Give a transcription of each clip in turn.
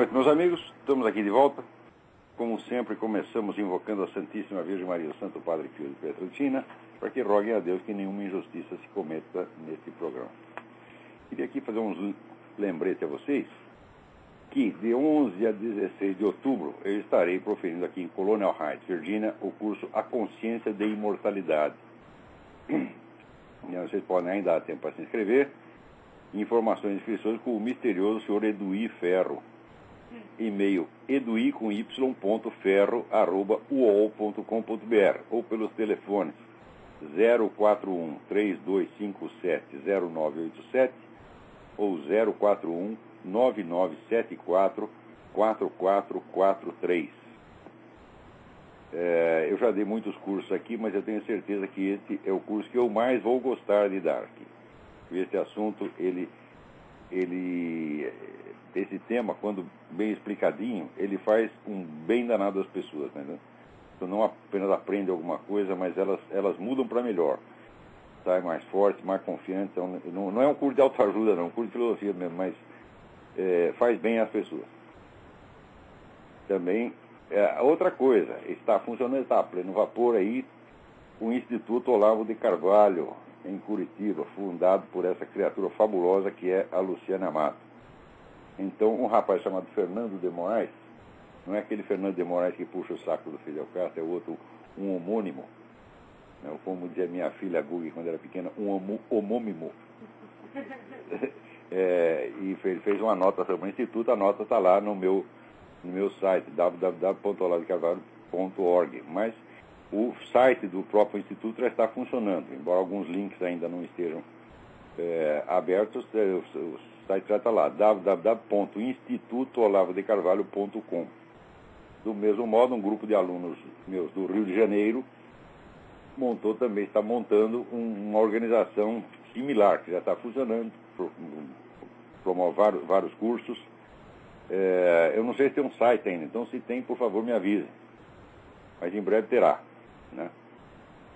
noite, meus amigos. Estamos aqui de volta. Como sempre, começamos invocando a Santíssima Virgem Maria, o Santo Padre Pio de Pietrelcina, para que roguem a Deus que nenhuma injustiça se cometa neste programa. Queria aqui fazer uns lembretes a vocês que de 11 a 16 de outubro eu estarei proferindo aqui em Colonial Heights, Virgínia, o curso A Consciência de Imortalidade. Vocês podem ainda dar tempo para se inscrever. Informações e inscrições com o misterioso senhor Eduí Ferro. E-mail edui.ferro@uol.com.br ou pelos telefones 041-3257-0987 ou 041-9974-4443. Eu já dei muitos cursos aqui, mas eu tenho certeza que esse é o curso que eu mais vou gostar de dar aqui. Esse assunto, esse tema, quando bem explicadinho, ele faz um bem danado às pessoas, né? Então não apenas aprende alguma coisa, mas elas mudam para melhor. Sai mais forte, mais confiante. Então, não é um curso de autoajuda, não, é um curso de filosofia mesmo, mas faz bem às pessoas. Também, outra coisa, está funcionando, está a pleno vapor aí, o Instituto Olavo de Carvalho, em Curitiba, fundado por essa criatura fabulosa que é a Luciana Amato. Então, um rapaz chamado Fernando de Moraes, não é aquele Fernando de Moraes que puxa o saco do Fidel Castro, é outro, um homônimo, né? Como dizia minha filha Gugi quando era pequena, um homônimo. E fez uma nota sobre o Instituto, a nota está lá no meu site, www.olavodecarvalho.org, mas o site do próprio Instituto já está funcionando, embora alguns links ainda não estejam abertos. O site já está lá, www.institutoolavodecarvalho.com. Do mesmo modo, um grupo de alunos meus do Rio de Janeiro está montando uma organização similar, que já está funcionando, promove vários cursos. Eu não sei se tem um site ainda, então se tem, por favor, me avise. Mas em breve terá, né?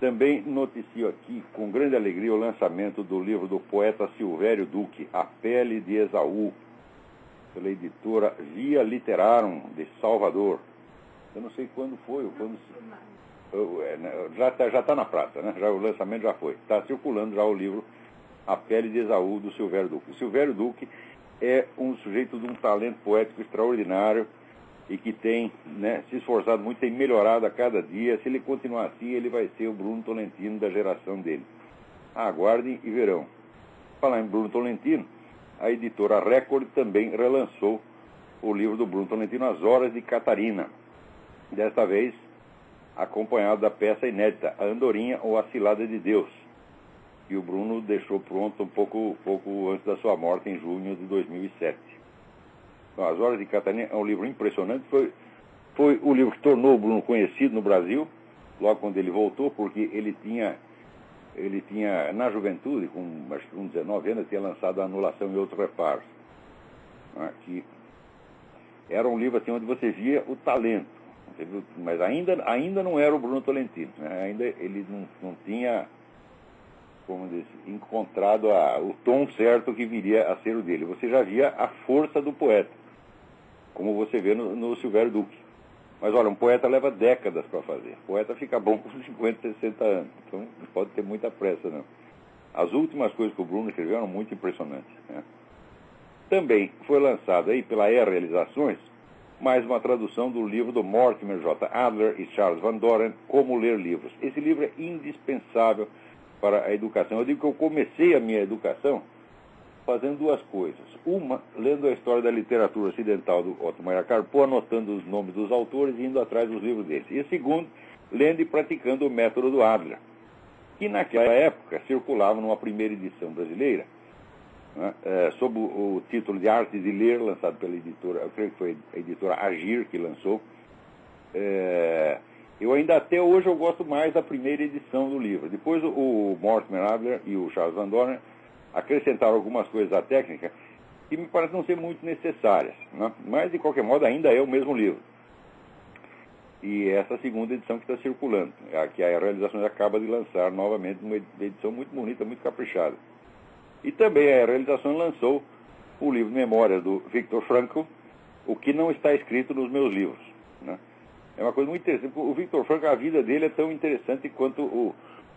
Também noticio aqui, com grande alegria, o lançamento do livro do poeta Silvério Duque, A Pele de Esaú, pela editora Via Literarum, de Salvador. Eu não sei quando foi, já está na praça, né? O lançamento já foi. Está circulando já o livro A Pele de Esaú, do Silvério Duque. O Silvério Duque é um sujeito de um talento poético extraordinário, e que tem, né, se esforçado muito, tem melhorado a cada dia. Se ele continuar assim, ele vai ser o Bruno Tolentino da geração dele. Aguardem e verão. Falar em Bruno Tolentino, a editora Record também relançou o livro do Bruno Tolentino, As Horas de Catarina. Desta vez, acompanhado da peça inédita, A Andorinha ou A Cilada de Deus, que o Bruno deixou pronto um pouco antes da sua morte, em junho de 2007. As Horas de Catarina é um livro impressionante. Foi o livro que tornou o Bruno conhecido no Brasil, logo quando ele voltou, porque ele tinha na juventude, acho que com 19 anos, tinha lançado A Anulação e Outros Reparos, né, que era um livro assim, onde você via o talento, mas ainda não era o Bruno Tolentino, né? Ainda ele não tinha, como diz, encontrado o tom certo que viria a ser o dele. Você já via a força do poeta, como você vê no Silvério Duque. Mas olha, um poeta leva décadas para fazer. O poeta fica bom com 50, 60 anos. Então não pode ter muita pressa, não. As últimas coisas que o Bruno escreveu eram muito impressionantes, né? Também foi lançada aí pela Realizações mais uma tradução do livro do Mortimer J. Adler e Charles Van Doren, Como Ler Livros. Esse livro é indispensável para a educação. Eu digo que eu comecei a minha educação fazendo duas coisas. Uma, lendo a história da literatura ocidental do Otto Mayer Carpo, anotando os nomes dos autores e indo atrás dos livros deles. E a segunda, lendo e praticando o método do Adler, que naquela época circulava numa primeira edição brasileira, né, sob o título de Arte de Ler, lançado pela editora, eu creio que foi a editora Agir que lançou. Eu ainda até hoje eu gosto mais da primeira edição do livro. Depois o Mortimer Adler e o Charles Van Doren acrescentaram algumas coisas à técnica que me parecem não ser muito necessárias, né? Mas de qualquer modo ainda é o mesmo livro. E essa segunda edição que está circulando, que a Realizações acaba de lançar novamente, uma edição muito bonita, muito caprichada. E também a Realizações lançou o livro Memórias do Viktor Frankl, o que não está escrito nos meus livros, né? É uma coisa muito interessante. O Victor Frankl, a vida dele é tão interessante quanto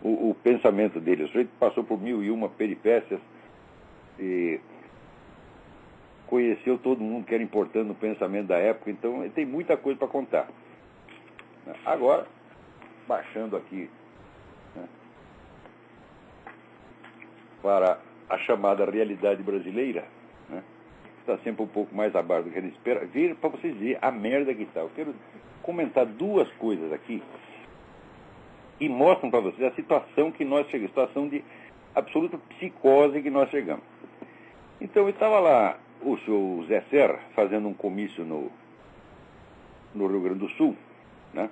o pensamento dele. O sujeito passou por 1001 peripécias e conheceu todo mundo que era importante no pensamento da época, então ele tem muita coisa para contar. Agora, baixando aqui, né, para a chamada realidade brasileira, né, está sempre um pouco mais abaixo do que ele espera. Veja para vocês verem a merda que está. Eu quero comentar duas coisas aqui e mostram para vocês a situação que nós chegamos, situação de absoluta psicose que nós chegamos. Então, eu estava lá, o senhor Zé Serra, fazendo um comício no Rio Grande do Sul, né?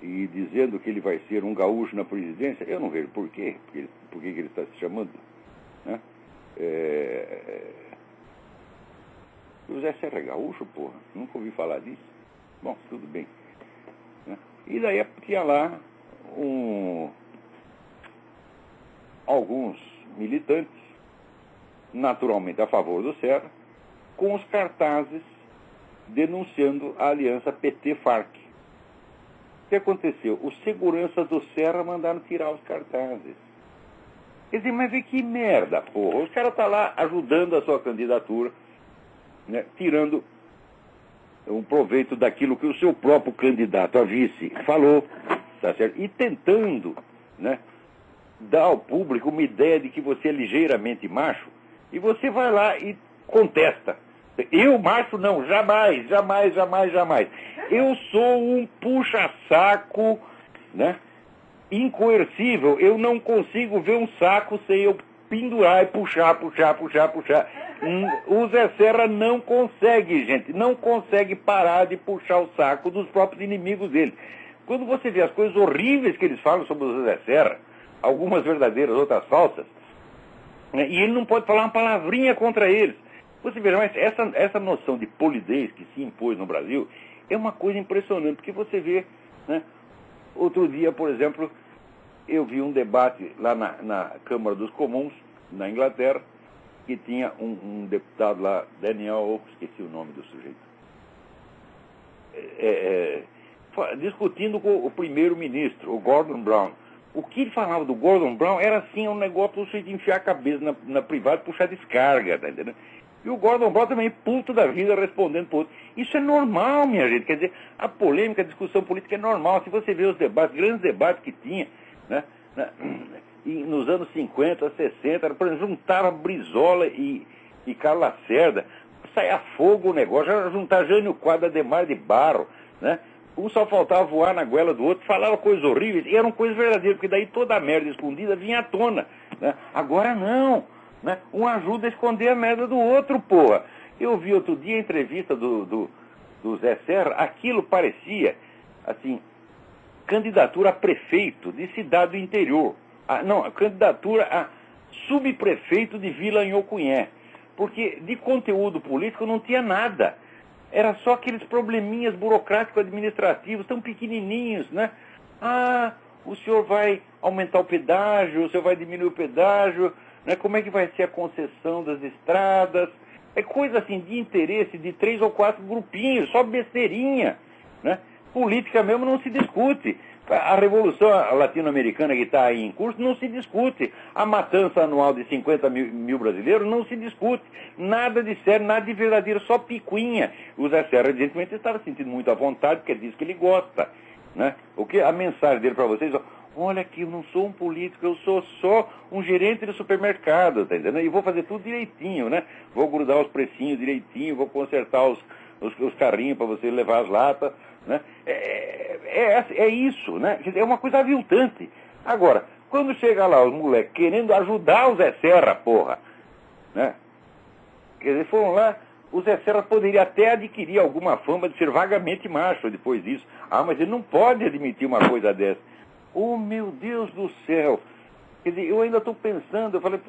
E dizendo que ele vai ser um gaúcho na presidência. Eu não vejo por quê, por que ele está se chamando, né? O Zé Serra é gaúcho, porra, nunca ouvi falar disso. Bom, tudo bem, né? E daí tinha lá alguns militantes, naturalmente a favor do Serra, com os cartazes denunciando a aliança PT-FARC. O que aconteceu? Os seguranças do Serra mandaram tirar os cartazes. Quer dizer, mas vê que merda, porra. Os caras estão lá ajudando a sua candidatura, né, tirando um proveito daquilo que o seu próprio candidato a vice falou, tá certo? E tentando, né, dar ao público uma ideia de que você é ligeiramente macho, e você vai lá e contesta. Eu, macho, não, jamais, jamais, jamais, jamais. Eu sou um puxa-saco, né, incoercível. Eu não consigo ver um saco sem eu pendurar e puxar. O Zé Serra não consegue, gente, não consegue parar de puxar o saco dos próprios inimigos dele. Quando você vê as coisas horríveis que eles falam sobre o Zé Serra, algumas verdadeiras, outras falsas, né, e ele não pode falar uma palavrinha contra eles. Você veja, mas essa noção de polidez que se impôs no Brasil é uma coisa impressionante, porque você vê, né, outro dia, por exemplo, eu vi um debate lá na Câmara dos Comuns, na Inglaterra, que tinha um deputado lá, Daniel, esqueci o nome do sujeito, discutindo com o primeiro-ministro, o Gordon Brown. O que ele falava do Gordon Brown era assim, um negócio de enfiar a cabeça na privada e puxar descarga, tá entendendo? E o Gordon Brown também, puto da vida, respondendo por outro. Isso é normal, minha gente. Quer dizer, a polêmica, a discussão política é normal. Se você vê os debates, grandes debates que tinha, né, e nos anos 50, 60, por exemplo, juntava Brizola e Carlos Lacerda, saia fogo o negócio, já juntar Jânio Quadro, Ademar de Barro, né? Um só faltava voar na goela do outro, falava coisas horríveis, e eram coisas verdadeiras, porque daí toda a merda escondida vinha à tona, né? Agora não, né? Um ajuda a esconder a merda do outro, porra. Eu vi outro dia a entrevista do Zé Serra, aquilo parecia, assim, candidatura a prefeito de cidade do interior. Candidatura a subprefeito de Vila Nhocunyé. Porque de conteúdo político não tinha nada. Era só aqueles probleminhas burocráticos administrativos, tão pequenininhos, né? Ah, o senhor vai aumentar o pedágio, o senhor vai diminuir o pedágio, né? Como é que vai ser a concessão das estradas? É coisa assim de interesse de 3 ou 4 grupinhos, só besteirinha, né? Política mesmo não se discute. A revolução latino-americana que está aí em curso não se discute. A matança anual de 50 mil brasileiros não se discute. Nada de sério, nada de verdadeiro, só picuinha. O Zé Serra, evidentemente, estava sentindo muito à vontade, porque ele diz que ele gosta, né? A mensagem dele para vocês, olha aqui, eu não sou um político, eu sou só um gerente de supermercado, tá entendendo? E vou fazer tudo direitinho, né? Vou grudar os precinhos direitinho, vou consertar os carrinhos para você levar as latas, né? É isso, né? É uma coisa aviltante. Agora, quando chega lá os moleques querendo ajudar o Zé Serra, porra, né? Quer dizer, foram lá, o Zé Serra poderia até adquirir alguma fama de ser vagamente macho depois disso. Ah, mas ele não pode admitir uma coisa dessa. Oh, meu Deus do céu! Quer dizer, eu ainda estou pensando, eu falei,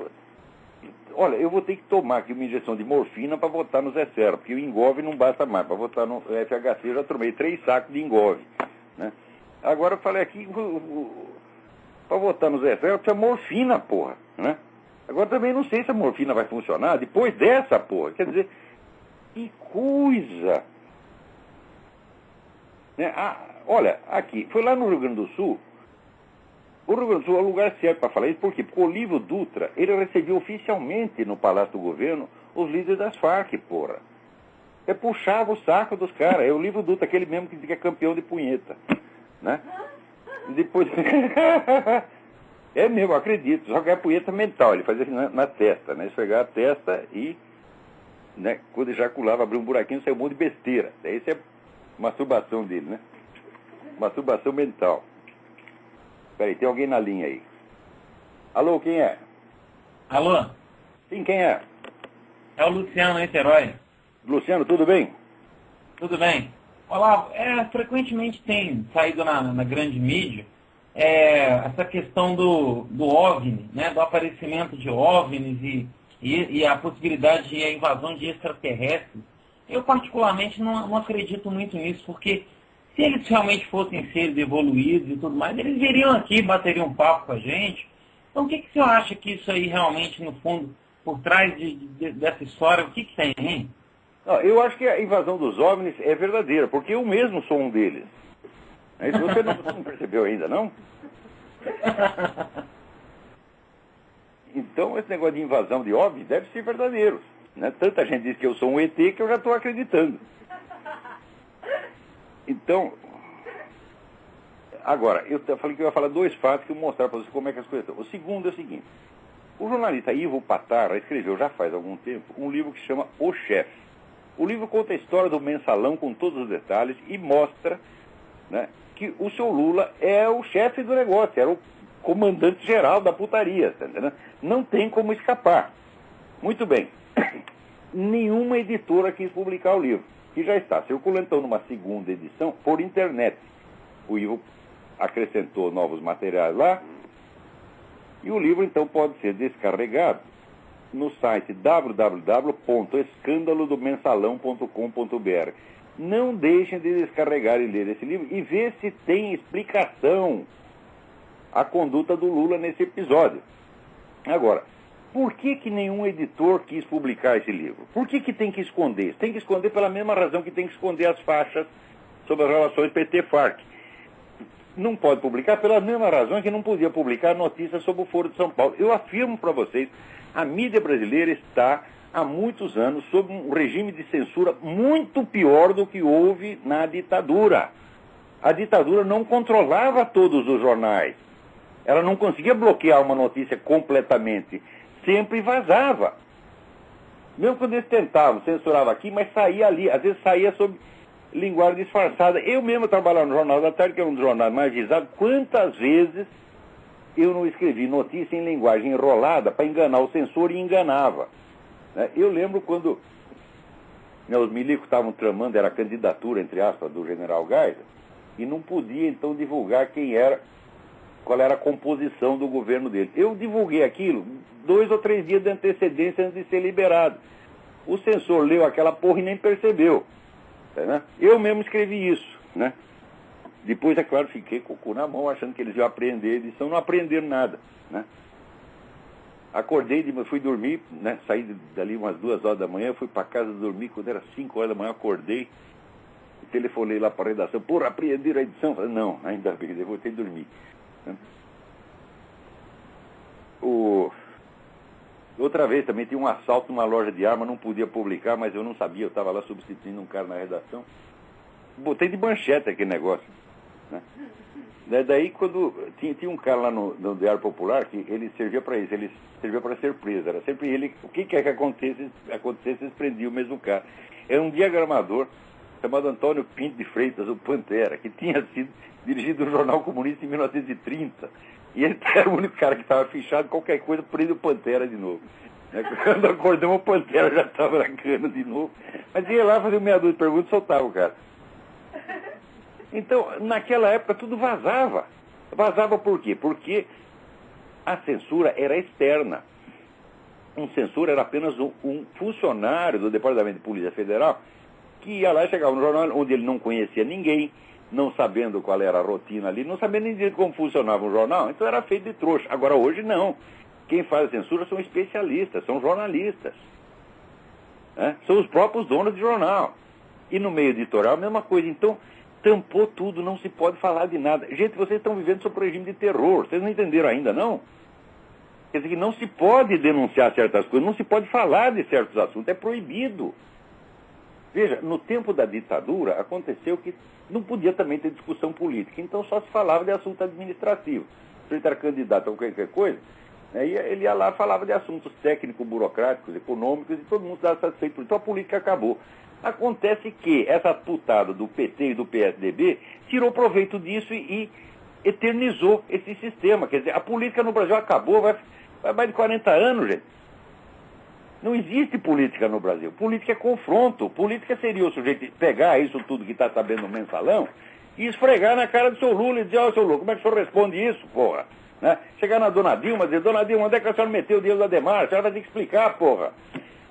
olha, eu vou ter que tomar aqui uma injeção de morfina para votar no Zé Serra, porque o Engove não basta mais. Para votar no FHC eu já tomei 3 sacos de Engove, né? Agora eu falei aqui, para votar no Zé Serra precisa morfina, porra, né? Agora também não sei se a morfina vai funcionar depois dessa, porra. Quer dizer, Que coisa! Né? Olha, aqui, foi lá no Rio Grande do Sul. O Rio Grande do Sul é o lugar certo para falar isso, por quê? Porque o Olívio Dutra, ele recebeu oficialmente no Palácio do Governo os líderes das Farc, porra. Puxava o saco dos caras. É o Olívio Dutra, aquele mesmo que é campeão de punheta. Né? E depois... é mesmo, acredito. Só que é punheta mental. Ele fazia assim na testa, né? Esfregar a testa e... né? Quando ejaculava, abria um buraquinho, saiu um monte de besteira. Isso é masturbação dele, né? Masturbação mental. Peraí, tem alguém na linha aí. Alô, quem é? Alô? Sim, quem é? É o Luciano, Niterói. Luciano, tudo bem? Tudo bem. Olá, frequentemente tem saído na grande mídia essa questão do OVNI, né, do aparecimento de OVNIs e a possibilidade de invasão de extraterrestres. Eu particularmente não acredito muito nisso, porque se eles realmente fossem seres evoluídos e tudo mais, eles viriam aqui, bateriam um papo com a gente. Então o que o senhor acha que isso aí realmente, no fundo, por trás dessa história, o que tem, hein? Eu acho que a invasão dos OVNIs é verdadeira, porque eu mesmo sou um deles. Isso você não percebeu ainda, não? Então, esse negócio de invasão de OVNIs deve ser verdadeiro. Né? Tanta gente diz que eu sou um ET que eu já estou acreditando. Então, agora, eu falei que eu ia falar dois fatos que eu vou mostrar para vocês como é que as coisas estão. O segundo é o seguinte. O jornalista Ivo Patarra escreveu, já faz algum tempo, um livro que se chama O Chefe. O livro conta a história do mensalão com todos os detalhes e mostra, né, que o seu Lula é o chefe do negócio, era o comandante geral da putaria, tá entendendo? Não tem como escapar. Muito bem. Nenhuma editora quis publicar o livro, que já está circulando então numa segunda edição por internet. O Ivo acrescentou novos materiais lá e o livro então pode ser descarregado no site www.escandalodomensalão.com.br. Não deixem de descarregar e ler esse livro e ver se tem explicação a conduta do Lula nesse episódio. Agora, por que nenhum editor quis publicar esse livro? Por que tem que esconder? Tem que esconder pela mesma razão que tem que esconder as faixas sobre as relações PT-FARC. Não pode publicar pela mesma razão que não podia publicar notícias sobre o Foro de São Paulo. Eu afirmo para vocês, a mídia brasileira está há muitos anos sob um regime de censura muito pior do que houve na ditadura. A ditadura não controlava todos os jornais. Ela não conseguia bloquear uma notícia completamente. Sempre vazava. Mesmo quando eles tentavam, censurava aqui, mas saía ali. Às vezes saía sob linguagem disfarçada. Eu mesmo trabalhava no Jornal da Tarde, que é um dos jornais mais visados. Quantas vezes eu não escrevi notícia em linguagem enrolada para enganar o censor e enganava. Eu lembro quando os milicos estavam tramando, era a candidatura, entre aspas, do general Geisel, e não podia então divulgar qual era a composição do governo dele. Eu divulguei aquilo 2 ou 3 dias de antecedência antes de ser liberado. O censor leu aquela porra e nem percebeu. Né? Eu mesmo escrevi isso, né? Depois, é claro, fiquei com o cu na mão, achando que eles iam aprender a edição, não aprenderam nada, né? Acordei, fui dormir, né? Saí dali umas 2 horas da manhã, fui para casa dormir, quando era 5 horas da manhã, acordei, telefonei lá para a redação, porra, apreenderam a edição? Falei, não, ainda bem, eu voltei a dormir. Né? Outra vez também tinha um assalto numa loja de arma, não podia publicar, mas eu não sabia, eu estava lá substituindo um cara na redação. Botei de manchete aquele negócio. Né? Daí quando tinha um cara lá no Diário Popular que ele servia para isso, ele servia para ser preso. Era sempre ele, o que quer que acontecesse, eles prendiam o mesmo cara. Era um diagramador chamado Antônio Pinto de Freitas, o Pantera, que tinha sido dirigido no Jornal Comunista em 1930. E ele era o único cara que estava fichado, qualquer coisa, prende o Pantera de novo. Quando acordamos, o Pantera já estava na cana de novo. Mas ia lá fazer meia dúzia de perguntas e soltava o cara. Então, naquela época, tudo vazava. Vazava por quê? Porque a censura era externa. Um censor era apenas um funcionário do Departamento de Polícia Federal que ia lá e chegava no jornal onde ele não conhecia ninguém, não sabendo qual era a rotina ali, não sabendo nem como funcionava um jornal, então era feito de trouxa. Agora, hoje, não. Quem faz a censura são especialistas, são jornalistas. né? São os próprios donos de jornal. E no meio editorial, a mesma coisa. Então, tampou tudo, não se pode falar de nada. Gente, vocês estão vivendo sob o regime de terror. Vocês não entenderam ainda, não? Quer dizer que não se pode denunciar certas coisas, não se pode falar de certos assuntos, é proibido. Veja, no tempo da ditadura, aconteceu que não podia também ter discussão política, então só se falava de assunto administrativo. Se ele era candidato a qualquer coisa, né, ele ia lá e falava de assuntos técnicos, burocráticos, econômicos, e todo mundo estava satisfeito por isso. Então a política acabou. Acontece que essa putada do PT e do PSDB tirou proveito disso e eternizou esse sistema. Quer dizer, a política no Brasil acabou, vai mais de 40 anos, gente. Não existe política no Brasil. Política é confronto. Política seria o sujeito pegar isso tudo que está sabendo no mensalão e esfregar na cara do seu Lula e dizer, ó, seu Lula, como é que o senhor responde isso, porra? Né? Chegar na dona Dilma e dizer, dona Dilma, onde é que a senhora meteu o dinheiro da Ademar? A senhora vai ter que explicar, porra.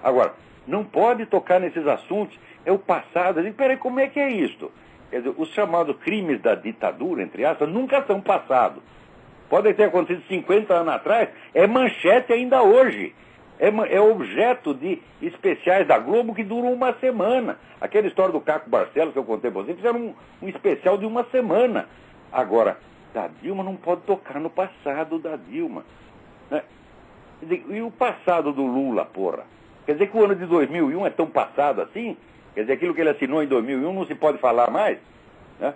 Agora, não pode tocar nesses assuntos. É o passado. Eu digo, peraí, como é que é isto? Quer dizer, os chamados crimes da ditadura, entre aspas, nunca são passados. Podem ter acontecido 50 anos atrás, é manchete ainda hoje. É objeto de especiais da Globo que duram uma semana. Aquela história do Caco Barcelos que eu contei para vocês, fizeram um especial de uma semana. Agora, da Dilma não pode tocar no passado da Dilma. Né? Quer dizer, e o passado do Lula, porra? Quer dizer que o ano de 2001 é tão passado assim? Quer dizer, aquilo que ele assinou em 2001 não se pode falar mais? Né?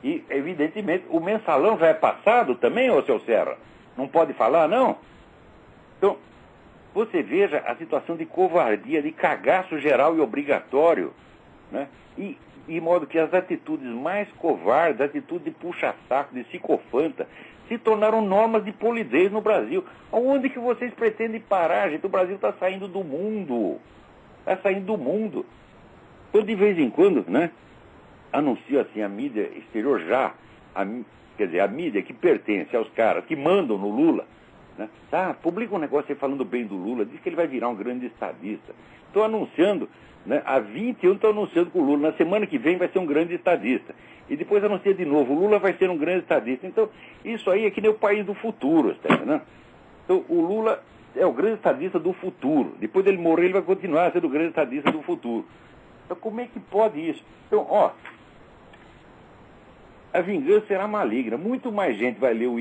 E, evidentemente, o mensalão já é passado também, ô seu Serra? Não pode falar, não? Então, você veja a situação de covardia, de cagaço geral e obrigatório, né? E modo que as atitudes mais covardes, atitudes de puxa-saco, de psicofanta, se tornaram normas de polidez no Brasil. Aonde que vocês pretendem parar, gente? O Brasil está saindo do mundo. Está saindo do mundo. Então, de vez em quando, né, anuncio assim, a mídia exterior já, quer dizer, a mídia que pertence aos caras que mandam no Lula, né, publica um negócio aí falando bem do Lula, diz que ele vai virar um grande estadista. Estou anunciando, né, há 20 anos estou anunciando que o Lula, na semana que vem, vai ser um grande estadista. E depois anuncia de novo, o Lula vai ser um grande estadista. Então, isso aí é que nem o país do futuro, está entendendo? Então, o Lula é o grande estadista do futuro. Depois dele morrer, ele vai continuar sendo o grande estadista do futuro. Então, como é que pode isso? Então, ó, a vingança será maligna. Muito mais gente vai ler o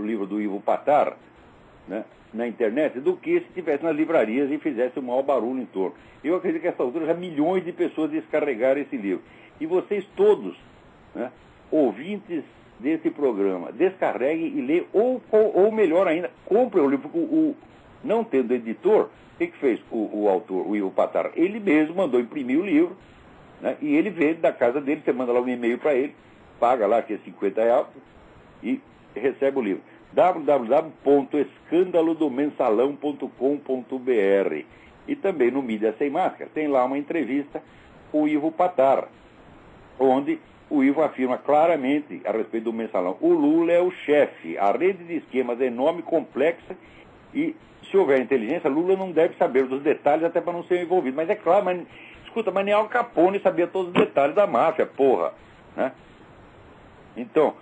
livro do Ivo Patar, né, na internet, do que se estivesse nas livrarias e fizesse o maior barulho em torno. Eu acredito que a essa altura já milhões de pessoas descarregaram esse livro. E vocês todos, né, ouvintes desse programa, descarreguem e lêem, ou melhor ainda, comprem o livro. Não tendo editor, o que fez o autor, o Ivo Patar? Ele mesmo mandou imprimir o livro, né, e ele vende da casa dele, você manda lá um e-mail para ele, paga lá, que é R$50, e recebe o livro. www.escandalodomensalão.com.br. E também no Mídia Sem Máscara tem lá uma entrevista com o Ivo Patar, onde o Ivo afirma claramente a respeito do mensalão: o Lula é o chefe, a rede de esquemas é enorme, complexa, e se houver inteligência, Lula não deve saber dos detalhes até para não ser envolvido. Mas é claro, escuta, mas nem Al Capone sabia todos os detalhes da máfia, porra, né? Então,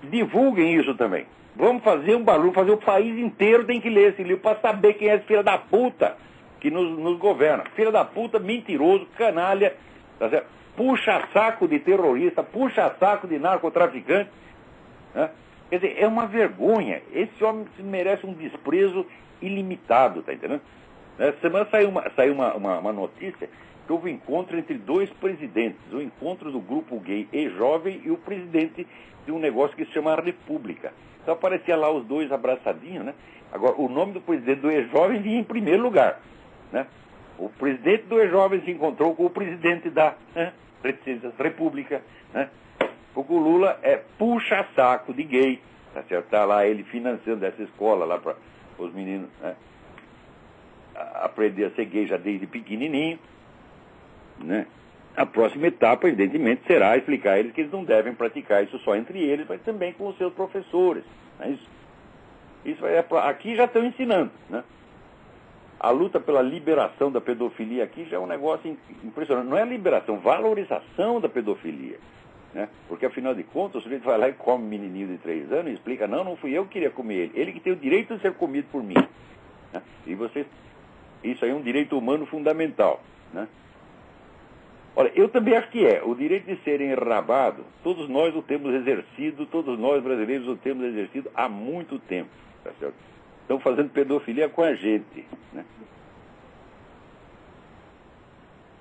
divulguem isso também. Vamos fazer um barulho, fazer o país inteiro tem que ler esse livro para saber quem é esse filho da puta que nos governa. Filho da puta, mentiroso, canalha, tá certo? Puxa saco de terrorista, puxa saco de narcotraficante, né? Quer dizer, é uma vergonha. Esse homem merece um desprezo ilimitado, tá entendendo? Essa semana saiu uma notícia que houve um encontro entre dois presidentes, o encontro do grupo gay E-Jovem e o presidente de um negócio que se chama República. Então aparecia lá os dois abraçadinhos, né? Agora, o nome do presidente do E-Jovem vinha em primeiro lugar, né? O presidente do E-Jovem se encontrou com o presidente da República, né? Porque o Lula é puxa-saco de gay, tá certo? Tá lá ele financiando essa escola lá para os meninos, né, aprender a ser gay já desde pequenininho, né? A próxima etapa, evidentemente, será explicar a eles que eles não devem praticar isso só entre eles, mas também com os seus professores. Né? Isso aqui já estão ensinando, né? A luta pela liberação da pedofilia aqui já é um negócio impressionante. Não é liberação, valorização da pedofilia, né? Porque, afinal de contas, o sujeito vai lá e come um menininho de 3 anos e explica: não fui eu que queria comer ele. Ele que tem o direito de ser comido por mim, né? E vocês Isso aí é um direito humano fundamental, né? Olha, eu também acho que é. O direito de ser enrabado, todos nós o temos exercido, todos nós brasileiros o temos exercido há muito tempo, tá certo? Estão fazendo pedofilia com a gente, né?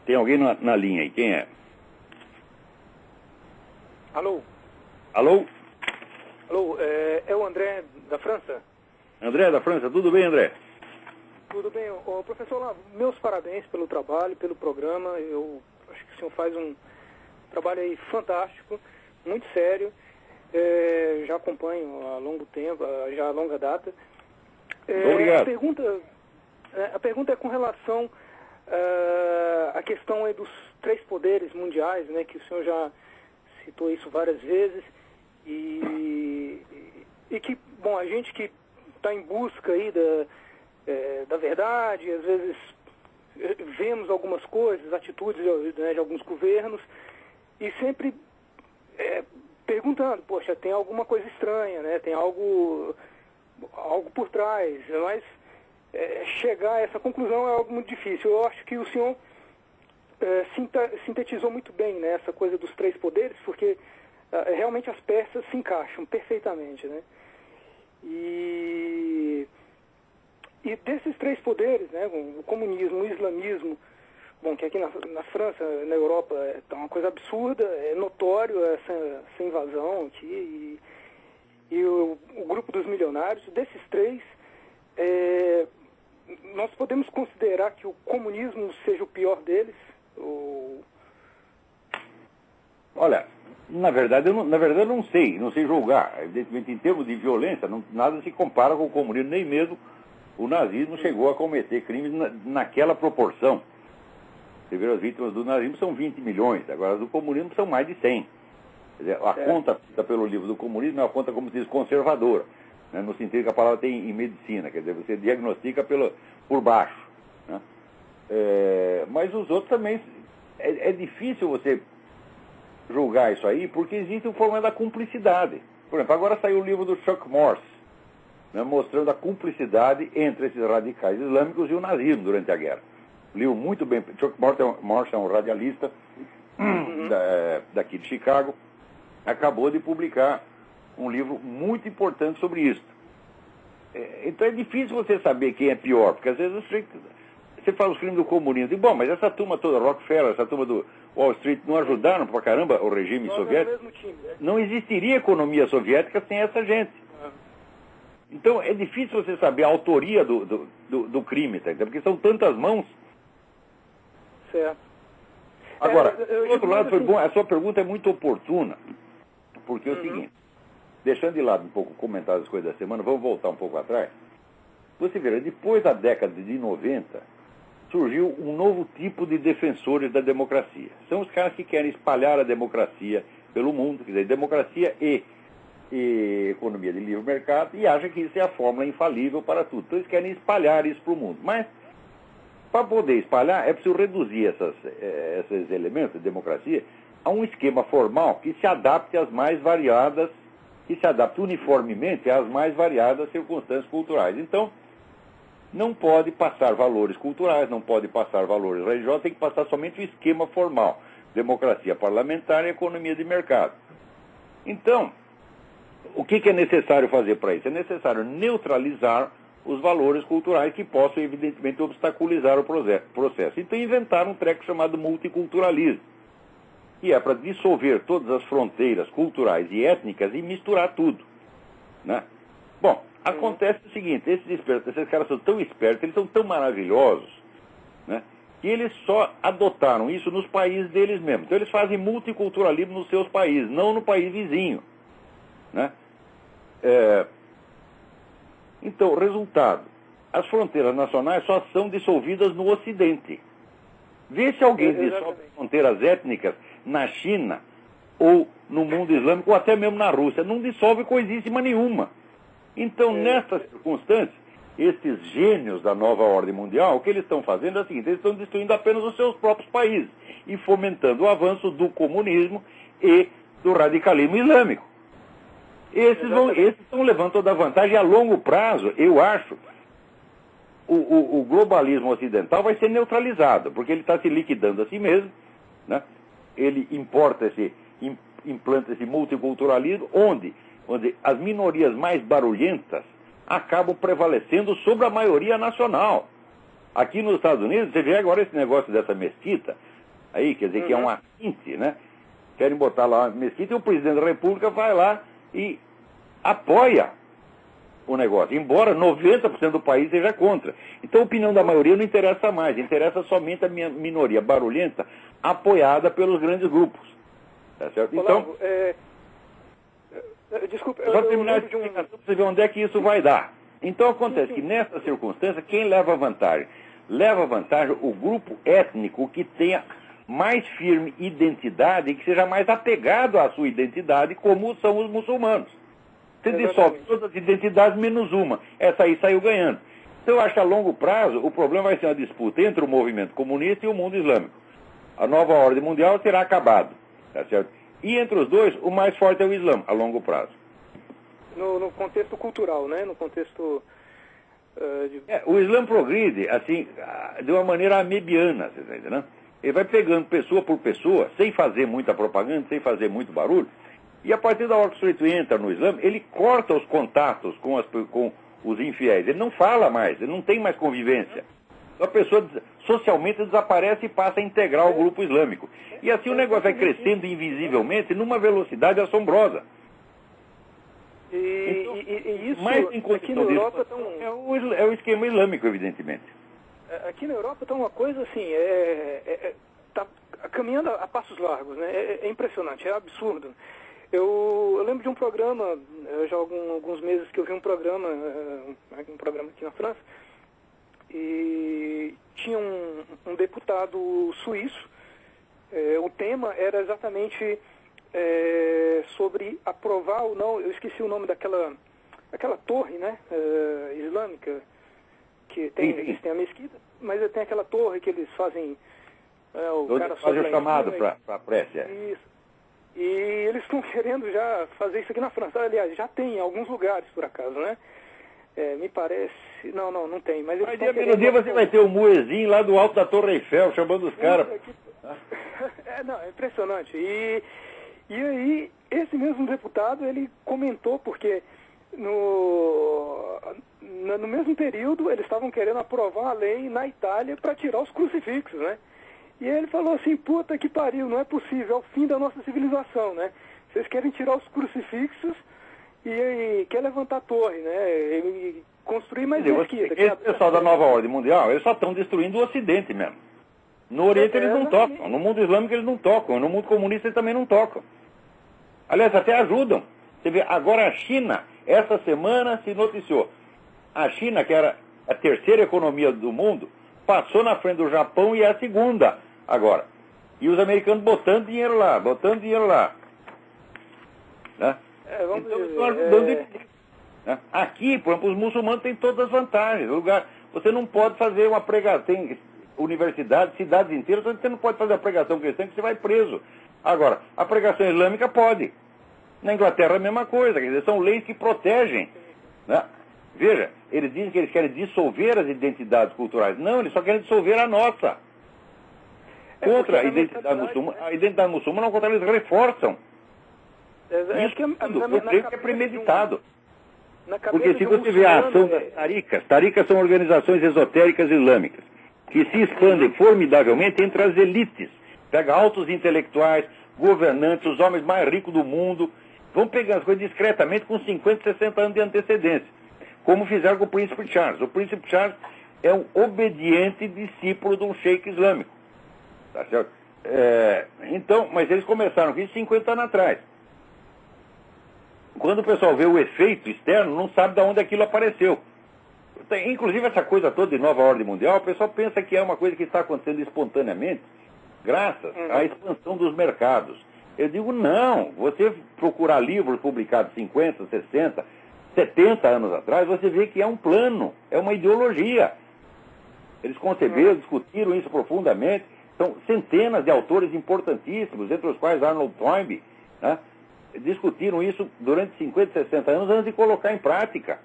Tem alguém na linha aí, quem é? Alô? Alô? Alô, é o André da França? André da França, tudo bem, André? Tudo bem. Ô, professor Olavo, meus parabéns pelo trabalho, pelo programa. Eu acho que o senhor faz um trabalho aí fantástico, muito sério. Já acompanho há longo tempo, já há longa data. Obrigado. A pergunta é com relação à questão aí dos 3 poderes mundiais, né, que o senhor já citou isso várias vezes, e que, bom, a gente que está em busca aí da verdade, às vezes vemos algumas coisas, atitudes, né, de alguns governos, e sempre perguntando, poxa, tem alguma coisa estranha, né, tem algo por trás, mas chegar a essa conclusão é algo muito difícil. Eu acho que o senhor sintetizou muito bem, né, essa coisa dos 3 poderes, porque realmente as peças se encaixam perfeitamente, né? E desses 3 poderes, né, o comunismo, o islamismo, bom, que aqui na França, na Europa, é uma coisa absurda, é notório essa invasão aqui, e o grupo dos milionários, desses 3, nós podemos considerar que o comunismo seja o pior deles? Olha, na verdade eu não sei julgar. Evidentemente, em termos de violência, nada se compara com o comunismo, nem mesmo o nazismo chegou a cometer crimes naquela proporção. Você vê, as vítimas do nazismo são 20 milhões, agora as do comunismo são mais de 100. Quer dizer, a conta pelo livro do comunismo é uma conta, como se diz, conservadora, né, no sentido que a palavra tem em medicina, quer dizer, você diagnostica por baixo, né? Mas os outros também, é difícil você julgar isso aí, porque existe um problema da cumplicidade. Por exemplo, agora saiu o livro do Chuck Morse, né, mostrando a cumplicidade entre esses radicais islâmicos e o nazismo durante a guerra. Livro muito bem. Chuck Morse é um radialista daqui de Chicago, acabou de publicar um livro muito importante sobre isso. Então é difícil você saber quem é pior, porque às vezes você fala os crimes do comunismo, e bom, mas essa turma toda, Rockefeller, essa turma do Wall Street, não ajudaram pra caramba o regime soviético? Mesmo time, né? Não existiria economia soviética sem essa gente. Então é difícil você saber a autoria do crime, tá? Porque são tantas mãos. Certo. Agora, do outro lado, foi bom, a sua pergunta é muito oportuna, porque é o seguinte, deixando de lado um pouco o comentário das coisas da semana, vamos voltar um pouco atrás. Você vê, depois da década de 90, surgiu um novo tipo de defensores da democracia. São os caras que querem espalhar a democracia pelo mundo, quer dizer, democracia e economia de livre mercado, e acham que isso é a fórmula infalível para tudo. Então eles querem espalhar isso para o mundo. Mas, para poder espalhar, é preciso reduzir esses elementos de democracia a um esquema formal que se adapte às mais variadas, que se adapte uniformemente às mais variadas circunstâncias culturais. Então, não pode passar valores culturais, não pode passar valores religiosos, tem que passar somente o esquema formal. Democracia parlamentar e economia de mercado. Então, o que é necessário fazer para isso? É necessário neutralizar os valores culturais que possam, evidentemente, obstaculizar o processo. Então, inventaram um treco chamado multiculturalismo, que é para dissolver todas as fronteiras culturais e étnicas e misturar tudo, né? Bom, acontece o seguinte, esses caras são tão espertos, eles são tão maravilhosos, né, que eles só adotaram isso nos países deles mesmos. Então eles fazem multiculturalismo nos seus países, não no país vizinho, né? Então, resultado, as fronteiras nacionais só são dissolvidas no Ocidente. Vê se alguém dissolve fronteiras étnicas na China, ou no mundo islâmico, ou até mesmo na Rússia. Não dissolve coisíssima nenhuma. Então, nessas circunstâncias, esses gênios da nova ordem mundial, o que eles estão fazendo é o seguinte, eles estão destruindo apenas os seus próprios países e fomentando o avanço do comunismo e do radicalismo islâmico. Esses estão levando toda a vantagem, e a longo prazo, eu acho, o globalismo ocidental vai ser neutralizado, porque ele está se liquidando a si mesmo, né? Ele implanta esse multiculturalismo, onde as minorias mais barulhentas acabam prevalecendo sobre a maioria nacional. Aqui nos Estados Unidos, você vê agora esse negócio dessa mesquita, aí, quer dizer, que é um assinte, né? Querem botar lá uma mesquita e o presidente da República vai lá e apoia o negócio, embora 90% do país seja contra. Então a opinião da maioria não interessa mais, interessa somente a minoria barulhenta apoiada pelos grandes grupos. Tá certo? Então, desculpa, só terminar de para você ver onde é que isso vai dar. Então acontece que nessa circunstância, quem leva vantagem? Leva vantagem o grupo étnico que tenha mais firme identidade e que seja mais apegado à sua identidade, como são os muçulmanos. Você dissolve todas as identidades menos uma. Essa aí saiu ganhando. Então eu acho que a longo prazo o problema vai ser uma disputa entre o movimento comunista e o mundo islâmico. A nova ordem mundial será acabada. Tá certo? E entre os dois, o mais forte é o Islã, a longo prazo. No contexto cultural, né? No contexto... o Islã progride, assim, de uma maneira amebiana, você está entendendo? Ele vai pegando pessoa por pessoa, sem fazer muita propaganda, sem fazer muito barulho, e a partir da hora que o sujeito entra no Islã, ele corta os contatos com os infiéis. Ele não fala mais, ele não tem mais convivência. A pessoa socialmente desaparece e passa a integrar o grupo islâmico. E assim o negócio vai crescendo invisivelmente numa velocidade assombrosa. Então, isso mais em aqui na Europa é o esquema islâmico, evidentemente. Aqui na Europa está uma coisa assim, tá caminhando a passos largos, né? É impressionante, é absurdo. Eu lembro de um programa, já há alguns meses que eu vi um programa aqui na França, e tinha um deputado suíço. O tema era exatamente sobre aprovar ou não, eu esqueci o nome daquela torre, né, islâmica, que eles têm a mesquita, mas tem aquela torre que eles fazem, o cara faz o chamado para a prece. Isso. E eles estão querendo já fazer isso aqui na França. Aliás, já tem em alguns lugares, por acaso, né? Me parece... Não tem. Mas eles dia pelo dia você vai ter o muezinho lá do alto da Torre Eiffel, chamando os caras. É impressionante. E aí, esse mesmo deputado, ele comentou, porque no mesmo período eles estavam querendo aprovar a lei na Itália para tirar os crucifixos, né? E ele falou assim, puta que pariu, não é possível, é o fim da nossa civilização, né? Vocês querem tirar os crucifixos e quer levantar a torre, né? E construir mais mesquita. Esse pessoal da nova ordem mundial, eles só estão destruindo o Ocidente mesmo. No Oriente eles não tocam, no mundo islâmico eles não tocam, no mundo comunista eles também não tocam. Aliás, até ajudam. Você vê, agora a China, essa semana se noticiou. A China, que era a terceira economia do mundo, passou na frente do Japão e é a segunda agora. E os americanos botando dinheiro lá. Né? Então eles estão ajudando eles. Né? Aqui, por exemplo, os muçulmanos têm todas as vantagens. Você não pode fazer uma pregação. Tem universidades, cidades inteiras, você não pode fazer a pregação cristã que você vai preso. Agora, a pregação islâmica pode. Na Inglaterra é a mesma coisa, quer dizer, são leis que protegem. Né? Veja, eles dizem que eles querem dissolver as identidades culturais. Não, eles só querem dissolver a nossa. Contra a identidade muçulmana, ao contrário, eles reforçam. Isso eu creio que é premeditado. Porque se você vê a ação das taricas são organizações esotéricas islâmicas, que se expandem formidavelmente entre as elites. Pega altos intelectuais, governantes, os homens mais ricos do mundo, vão pegando as coisas discretamente com 50, 60 anos de antecedência. Como fizeram com o príncipe Charles. O príncipe Charles é um obediente discípulo de um sheik islâmico. Tá certo? Então, mas eles começaram com isso 50 anos atrás. Quando o pessoal vê o efeito externo, não sabe de onde aquilo apareceu. Inclusive essa coisa toda de nova ordem mundial, o pessoal pensa que é uma coisa que está acontecendo espontaneamente, graças à expansão dos mercados. Eu digo, não. Você procurar livros publicados 50, 60, 70 anos atrás, você vê que é um plano, é uma ideologia. Eles conceberam, discutiram isso profundamente. São centenas de autores importantíssimos, entre os quais Arnold Toynbee, né, discutiram isso durante 50, 60 anos antes de colocar em prática.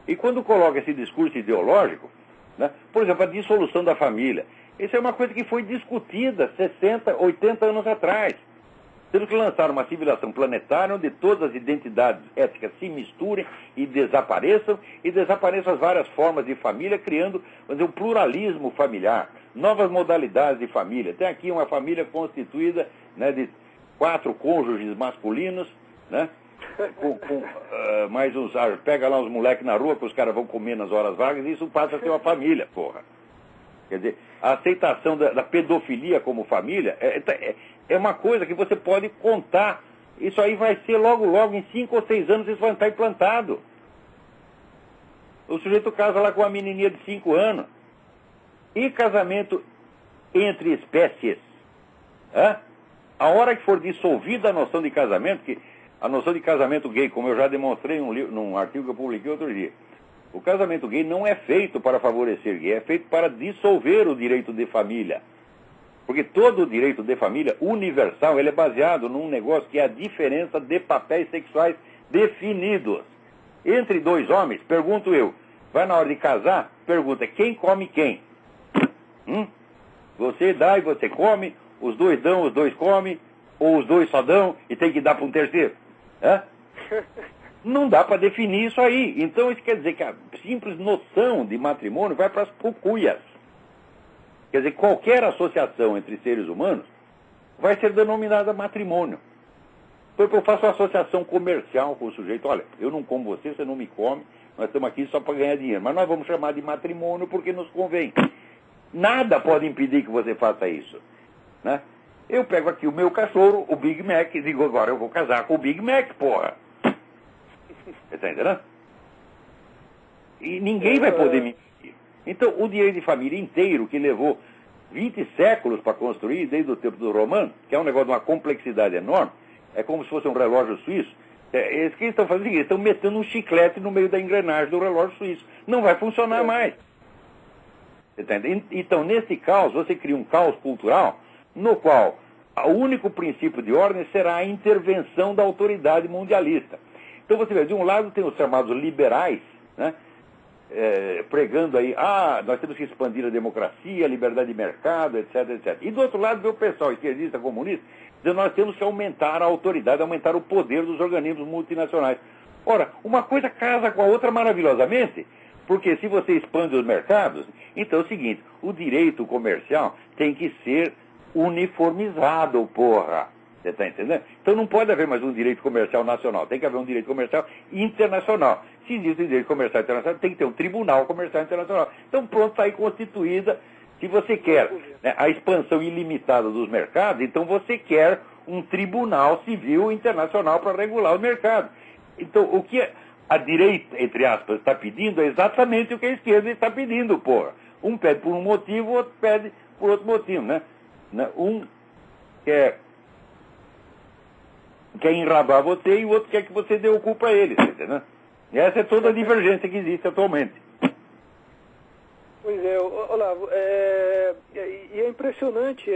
E quando coloca esse discurso ideológico, Né? Por exemplo, a dissolução da família. Isso é uma coisa que foi discutida 60, 80 anos atrás. Temos que lançar uma civilização planetária onde todas as identidades étnicas se misturem e desapareçam as várias formas de família, criando, vamos dizer, um pluralismo familiar, novas modalidades de família. Tem aqui uma família constituída, né, de 4 cônjuges masculinos, né? Mais uns, pega lá uns moleques na rua que os caras vão comer nas horas vagas e isso passa a ser uma família, porra. Quer dizer, a aceitação da pedofilia como família é uma coisa que você pode contar. Isso aí vai ser logo, em 5 ou 6 anos, isso vai estar implantado. O sujeito casa lá com uma menininha de 5 anos. E casamento entre espécies. A hora que for dissolvida a noção de casamento, que a noção de casamento gay, como eu já demonstrei num artigo que eu publiquei outro dia, o casamento gay não é feito para favorecer gay, é feito para dissolver o direito de família. Porque todo o direito de família universal, ele é baseado num negócio que é a diferença de papéis sexuais definidos. Entre 2 homens, pergunto eu, vai na hora de casar, pergunta, quem come quem? Você dá e você come, os 2 dão, os 2 comem, ou os 2 só dão e tem que dar para um terceiro? Não dá para definir isso aí. Então isso quer dizer que a simples noção de matrimônio vai para as cucuias. Quer dizer, qualquer associação entre seres humanos vai ser denominada matrimônio. Porque eu faço uma associação comercial com o sujeito. Olha, eu não como você, você não me come, nós estamos aqui só para ganhar dinheiro. Mas nós vamos chamar de matrimônio porque nos convém. Nada pode impedir que você faça isso. Né? Eu pego aqui o meu cachorro, o Big Mac, e digo, agora eu vou casar com o Big Mac, porra. Você está entendendo? E ninguém vai poder me impedir. Então, o direito de família inteiro, que levou 20 séculos para construir, desde o tempo do romano, que é um negócio de uma complexidade enorme, é como se fosse um relógio suíço. Eles que estão fazendo, eles estão metendo um chiclete no meio da engrenagem do relógio suíço. Não vai funcionar mais. Você tá entendendo? Então, nesse caos, você cria um caos cultural, no qual o único princípio de ordem será a intervenção da autoridade mundialista. Então você vê, de um lado tem os chamados liberais, né, pregando aí, nós temos que expandir a democracia, a liberdade de mercado, etc, etc. E do outro lado vê o pessoal esquerdista, comunista, dizendo nós temos que aumentar a autoridade, aumentar o poder dos organismos multinacionais. Ora, uma coisa casa com a outra maravilhosamente, porque se você expande os mercados, então é o seguinte, o direito comercial tem que ser uniformizado, porra. Você está entendendo? Então não pode haver mais um direito comercial nacional, tem que haver um direito comercial internacional. Se existe um direito comercial internacional, tem que ter um tribunal comercial internacional. Então pronto, está aí constituída. Se você quer, né, a expansão ilimitada dos mercados, então você quer um tribunal civil internacional para regular o mercado. Então o que a direita, entre aspas, está pedindo é exatamente o que a esquerda está pedindo, porra. Um pede por um motivo, o outro pede por outro motivo, né? Um quer enrabar você e o outro quer que você dê o cu para ele, entendeu? E essa é toda a divergência que existe atualmente. Pois é, Olavo, e é impressionante,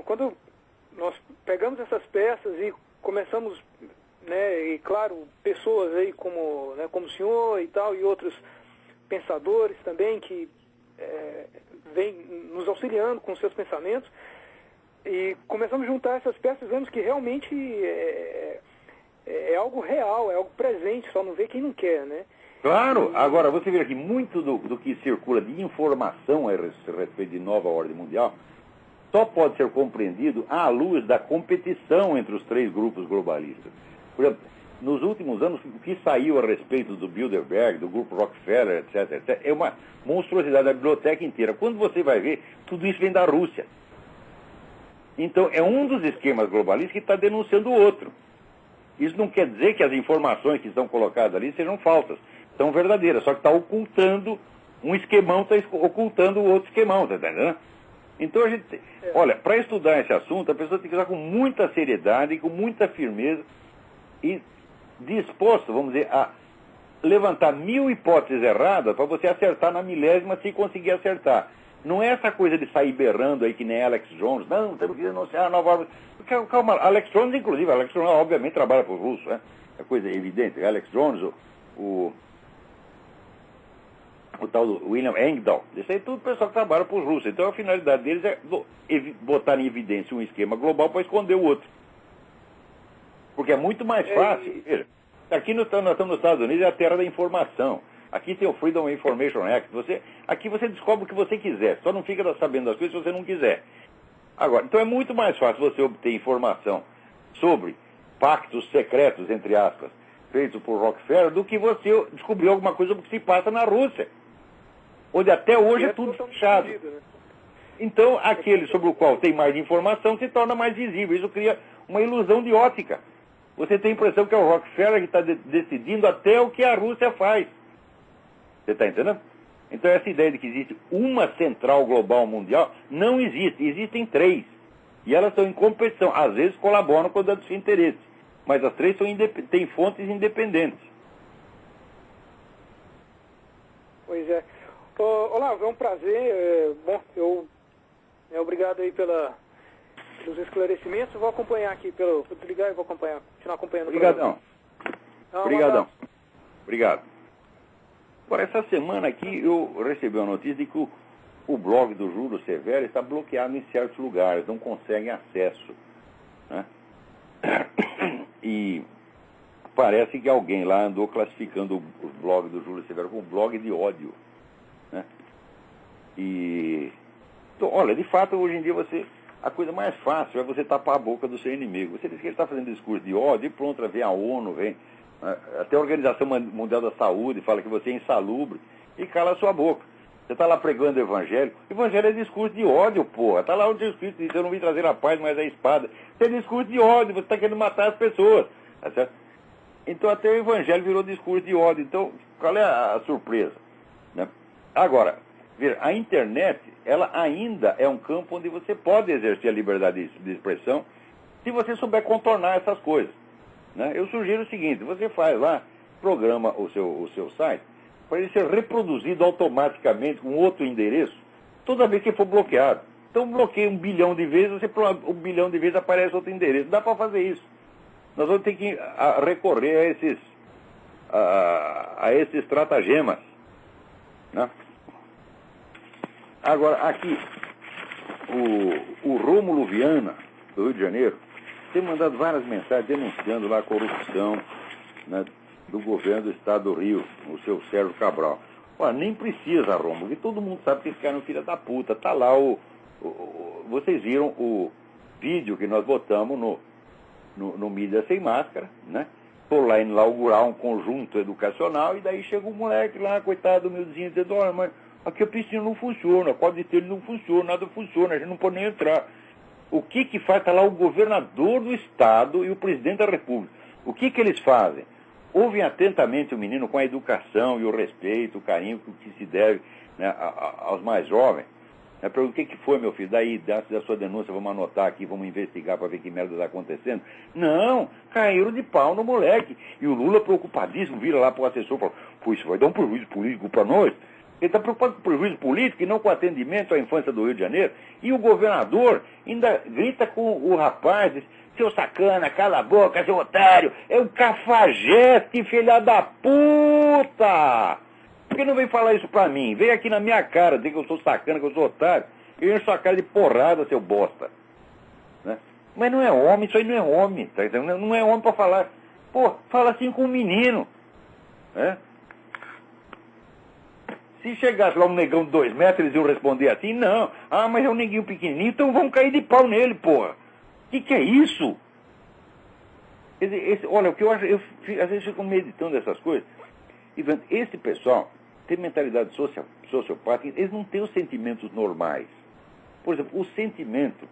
quando nós pegamos essas peças e começamos, né, e claro, pessoas aí como, né, como o senhor e tal, e outros pensadores também que vêm nos auxiliando com seus pensamentos, e começamos a juntar essas peças, vemos que realmente é algo real, é algo presente, só não vê quem não quer, né? Claro, agora você vê que muito do que circula de informação a respeito de nova ordem mundial só pode ser compreendido à luz da competição entre os 3 grupos globalistas. Por exemplo, nos últimos anos, o que saiu a respeito do Bilderberg, do grupo Rockefeller, etc., etc., é uma monstruosidade da biblioteca inteira. Quando você vai ver, tudo isso vem da Rússia. Então, é um dos esquemas globalistas que está denunciando o outro. Isso não quer dizer que as informações que estão colocadas ali sejam falsas. São verdadeiras, só que está ocultando um esquemão, está ocultando o outro esquemão, tá entendendo? Então a gente, olha, para estudar esse assunto, a pessoa tem que usar com muita seriedade, com muita firmeza e disposto, vamos dizer, a levantar 1000 hipóteses erradas para você acertar na milésima se conseguir acertar. Não é essa coisa de sair berrando aí que nem Alex Jones, não, temos que denunciar a nova ordem. Calma, Alex Jones, inclusive, Alex Jones obviamente trabalha para os russos, né? É coisa evidente. Alex Jones, o o tal do William Engdahl. Isso aí é tudo pessoal que trabalha para os russos. Então a finalidade deles é botar em evidência um esquema global para esconder o outro. Porque é muito mais fácil. Veja, aqui nós estamos nos Estados Unidos, é a terra da informação. Aqui tem o Freedom of Information Act. Aqui você descobre o que você quiser. Só não fica sabendo das coisas se você não quiser. Agora, então é muito mais fácil você obter informação sobre pactos secretos, entre aspas, feitos por Rockefeller, do que você descobrir alguma coisa sobre o que se passa na Rússia. Onde até hoje é tudo fechado. Né? Então, aquele sobre o qual tem mais informação se torna mais visível. Isso cria uma ilusão de ótica. Você tem a impressão que é o Rockefeller que está decidindo até o que a Rússia faz. Você está entendendo? Então, essa ideia de que existe uma central global mundial não existe. Existem três. E elas estão em competição. Às vezes colaboram com os seus interesses. Mas as três têm fontes independentes. Pois é. Olavo, é um prazer. Obrigado aí pelos esclarecimentos. Eu vou acompanhar aqui, vou desligar e vou continuar acompanhando. Obrigadão. Obrigadão. Obrigado. Agora, essa semana aqui eu recebi uma notícia de que o blog do Júlio Severo está bloqueado em certos lugares, não conseguem acesso. Né? E parece que alguém lá andou classificando o blog do Júlio Severo como blog de ódio. Né? Então, olha, de fato, hoje em dia a coisa mais fácil é você tapar a boca do seu inimigo. Você diz que ele está fazendo discurso de ódio e pronto, vem a ONU, vem até a Organização Mundial da Saúde, fala que você é insalubre e cala a sua boca. Você está lá pregando o evangelho. O evangelho é discurso de ódio, porra. Está lá o discurso de eu não vim trazer a paz, mas a espada. Isso é discurso de ódio, você está querendo matar as pessoas. Tá certo? Então até o evangelho virou discurso de ódio. Então, qual é a surpresa? Né? Agora, veja, a internet, ela ainda é um campo onde você pode exercer a liberdade de expressão se você souber contornar essas coisas. Né? Eu sugiro o seguinte, você faz lá, programa o seu site, para ele ser reproduzido automaticamente com outro endereço, toda vez que for bloqueado. Então bloqueia 1 bilhão de vezes, 1 bilhão de vezes aparece outro endereço. Dá para fazer isso. Nós vamos ter que recorrer a esses estratagemas. Né? Agora, aqui, o Rômulo Viana, do Rio de Janeiro, tem mandado várias mensagens denunciando lá a corrupção, né, do governo do estado do Rio, o seu Sérgio Cabral. Olha, nem precisa, Rômulo, porque todo mundo sabe que esse cara é um filho da puta. Tá lá vocês viram o vídeo que nós botamos no Mídia Sem Máscara, né? Por lá inaugurar um conjunto educacional e daí chega um moleque lá, coitado, humildezinho, dizendo, olha, mas aqui a piscina não funciona, a quadra de telha não funciona, nada funciona, a gente não pode nem entrar. O que faz? Está lá o governador do estado e o presidente da república. O que eles fazem? Ouvem atentamente o menino com a educação e o respeito, o carinho que se deve, né, aos mais jovens. Pergunta, o que foi, meu filho? Daí, da sua denúncia, vamos anotar aqui, vamos investigar para ver que merda está acontecendo. Não, caíram de pau no moleque. E o Lula, preocupadíssimo, vira lá para o assessor e fala, pô, isso vai dar um prejuízo político para nós. Ele está preocupado com o prejuízo político e não com o atendimento à infância do Rio de Janeiro. E o governador ainda grita com o rapaz, diz, seu sacana, cala a boca, seu otário, é um cafajeste, filha da puta! Por que não vem falar isso pra mim? Vem aqui na minha cara, dizer que eu sou sacana, que eu sou otário. Eu encho sua cara de porrada, seu bosta. Né? Mas não é homem, isso aí não é homem, tá entendendo? Não é homem pra falar. Pô, fala assim com um menino. Né? Se chegasse lá um negão de 2 metros, eles iam responder assim, não. Ah, mas é um neguinho pequenininho, então vamos cair de pau nele, porra. Que é isso? Olha, o que eu acho, às vezes fico meditando essas coisas, e vendo, esse pessoal tem mentalidade sociopática, eles não têm os sentimentos normais. Por exemplo, o sentimento,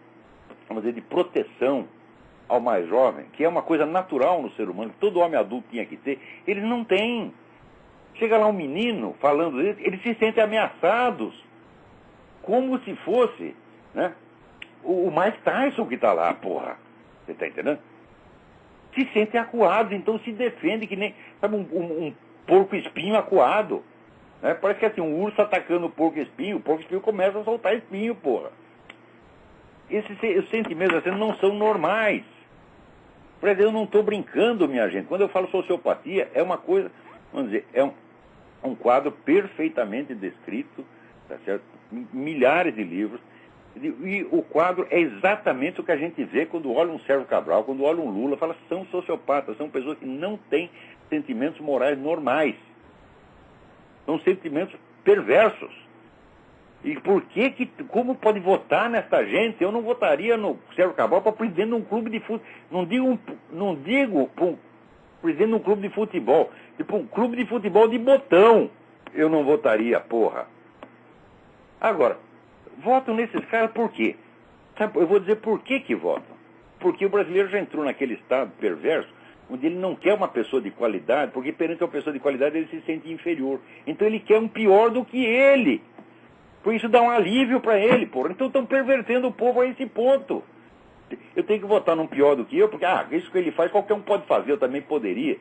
vamos dizer, de proteção ao mais jovem, que é uma coisa natural no ser humano, que todo homem adulto tinha que ter, eles não têm. Chega lá um menino falando isso, eles se sentem ameaçados, como se fosse, né, o Mike Tyson que está lá, porra. Você está entendendo? Se sentem acuados, então se defende que nem, sabe, um porco-espinho acuado. Né? Parece que assim, um urso atacando o porco-espinho começa a soltar espinho, porra. Esses sentimentos assim não são normais. Por exemplo, eu não estou brincando, minha gente. Quando eu falo sociopatia, é uma coisa, vamos dizer, Um quadro perfeitamente descrito, tá certo? Milhares de livros. E o quadro é exatamente o que a gente vê quando olha um Sérgio Cabral, quando olha um Lula, fala, são sociopatas, são pessoas que não têm sentimentos morais normais. São sentimentos perversos. E por que, como pode votar nessa gente? Eu não votaria no Sérgio Cabral para presidente de um clube de futebol. Não digo para presidente de um clube de futebol. Tipo um clube de futebol de botão. Eu não votaria, porra. Agora, votam nesses caras por quê? Sabe, eu vou dizer por que votam. Porque o brasileiro já entrou naquele estado perverso, onde ele não quer uma pessoa de qualidade, porque perante uma pessoa de qualidade ele se sente inferior. Então ele quer um pior do que ele. Por isso dá um alívio para ele, porra. Então estão pervertendo o povo a esse ponto. Eu tenho que votar num pior do que eu, porque, isso que ele faz, qualquer um pode fazer, eu também poderia.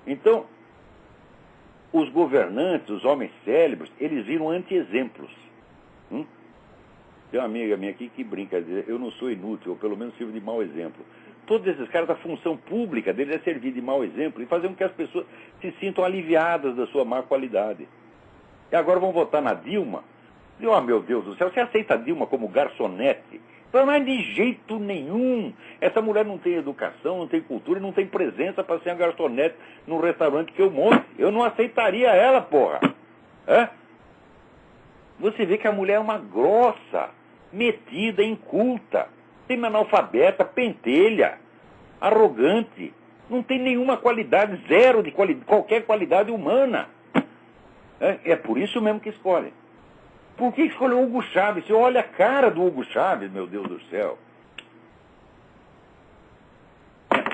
Então, os governantes, os homens célebres, eles viram anti-exemplos. Tem uma amiga minha aqui que brinca, diz, eu não sou inútil, ou pelo menos sirvo de mau exemplo. Todos esses caras, a função pública deles é servir de mau exemplo e fazer com que as pessoas se sintam aliviadas da sua má qualidade. E agora vão votar na Dilma. E, meu Deus do céu, você aceita a Dilma como garçonete? Não é de jeito nenhum. Essa mulher não tem educação, não tem cultura, não tem presença para ser uma garçonete num restaurante que eu monte. Eu não aceitaria ela, porra. Você vê que a mulher é uma grossa, metida, inculta, semi-analfabeta, pentelha, arrogante, não tem nenhuma qualidade, zero de qualquer qualidade humana. É por isso mesmo que escolhe. Por que escolheu o Hugo Chávez? Você olha a cara do Hugo Chávez, meu Deus do céu.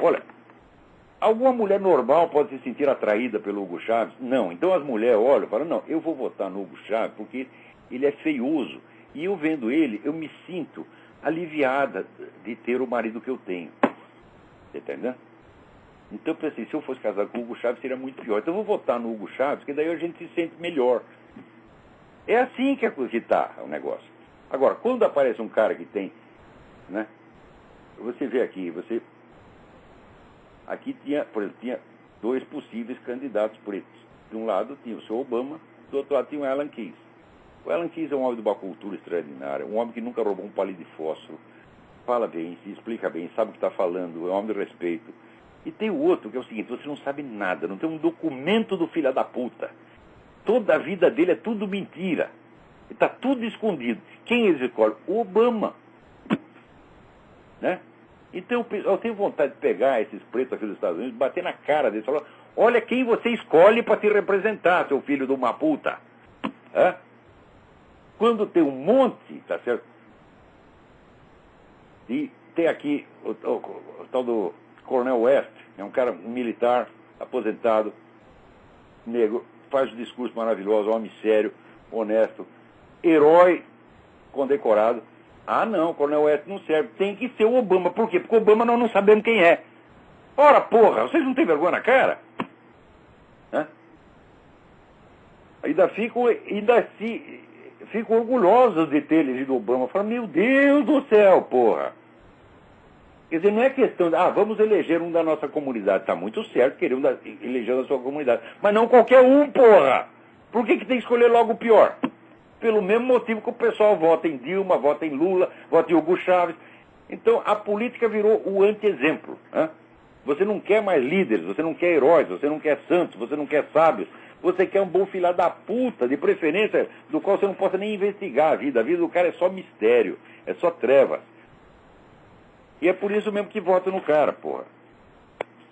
Olha, alguma mulher normal pode se sentir atraída pelo Hugo Chávez? Não. Então as mulheres olham e falam, não, eu vou votar no Hugo Chávez porque ele é feioso. E eu vendo ele, eu me sinto aliviada de ter o marido que eu tenho. Você tá entendendo? Então eu pensei, se eu fosse casado com o Hugo Chávez seria muito pior. Então eu vou votar no Hugo Chávez, porque daí a gente se sente melhor. É assim que está o negócio. Agora, quando aparece um cara que tem, né? Você vê aqui, aqui tinha, por exemplo, tinha 2 possíveis candidatos pretos. De um lado tinha o Sr. Obama, do outro lado tinha o Alan Keyes. O Alan Keyes é um homem de uma cultura extraordinária, um homem que nunca roubou um palito de fósforo, fala bem, se explica bem, sabe o que está falando, é um homem de respeito. E tem o outro, que é o seguinte, você não sabe nada, não tem um documento do filho da puta. Toda a vida dele é tudo mentira. Está tudo escondido. Quem eles escolhem? O Obama. Né? Então eu tenho vontade de pegar esses pretos aqui dos Estados Unidos, bater na cara deles e falar, olha quem você escolhe para te representar, seu filho de uma puta. Quando tem um monte, tá certo? E tem aqui o tal do Coronel West, é um cara, um militar, aposentado, negro, faz um discurso maravilhoso, homem sério, honesto, herói condecorado. Não, o Coronel West não serve, tem que ser o Obama. Por quê? Porque o Obama nós não sabemos quem é. Ora, porra, vocês não têm vergonha na cara? Ainda ficam orgulhosos de ter elegido o Obama. Falam, meu Deus do céu, porra. Quer dizer, não é questão de, vamos eleger um da nossa comunidade. Está muito certo querer eleger da sua comunidade. Mas não qualquer um, porra. Por que tem que escolher logo o pior? Pelo mesmo motivo que o pessoal vota em Dilma, vota em Lula, vota em Hugo Chávez. Então, a política virou o anti-exemplo. Você não quer mais líderes, você não quer heróis, você não quer santos, você não quer sábios. Você quer um bom filho da puta, de preferência, do qual você não possa nem investigar a vida. A vida do cara é só mistério, é só trevas. E é por isso mesmo que vota no cara, porra.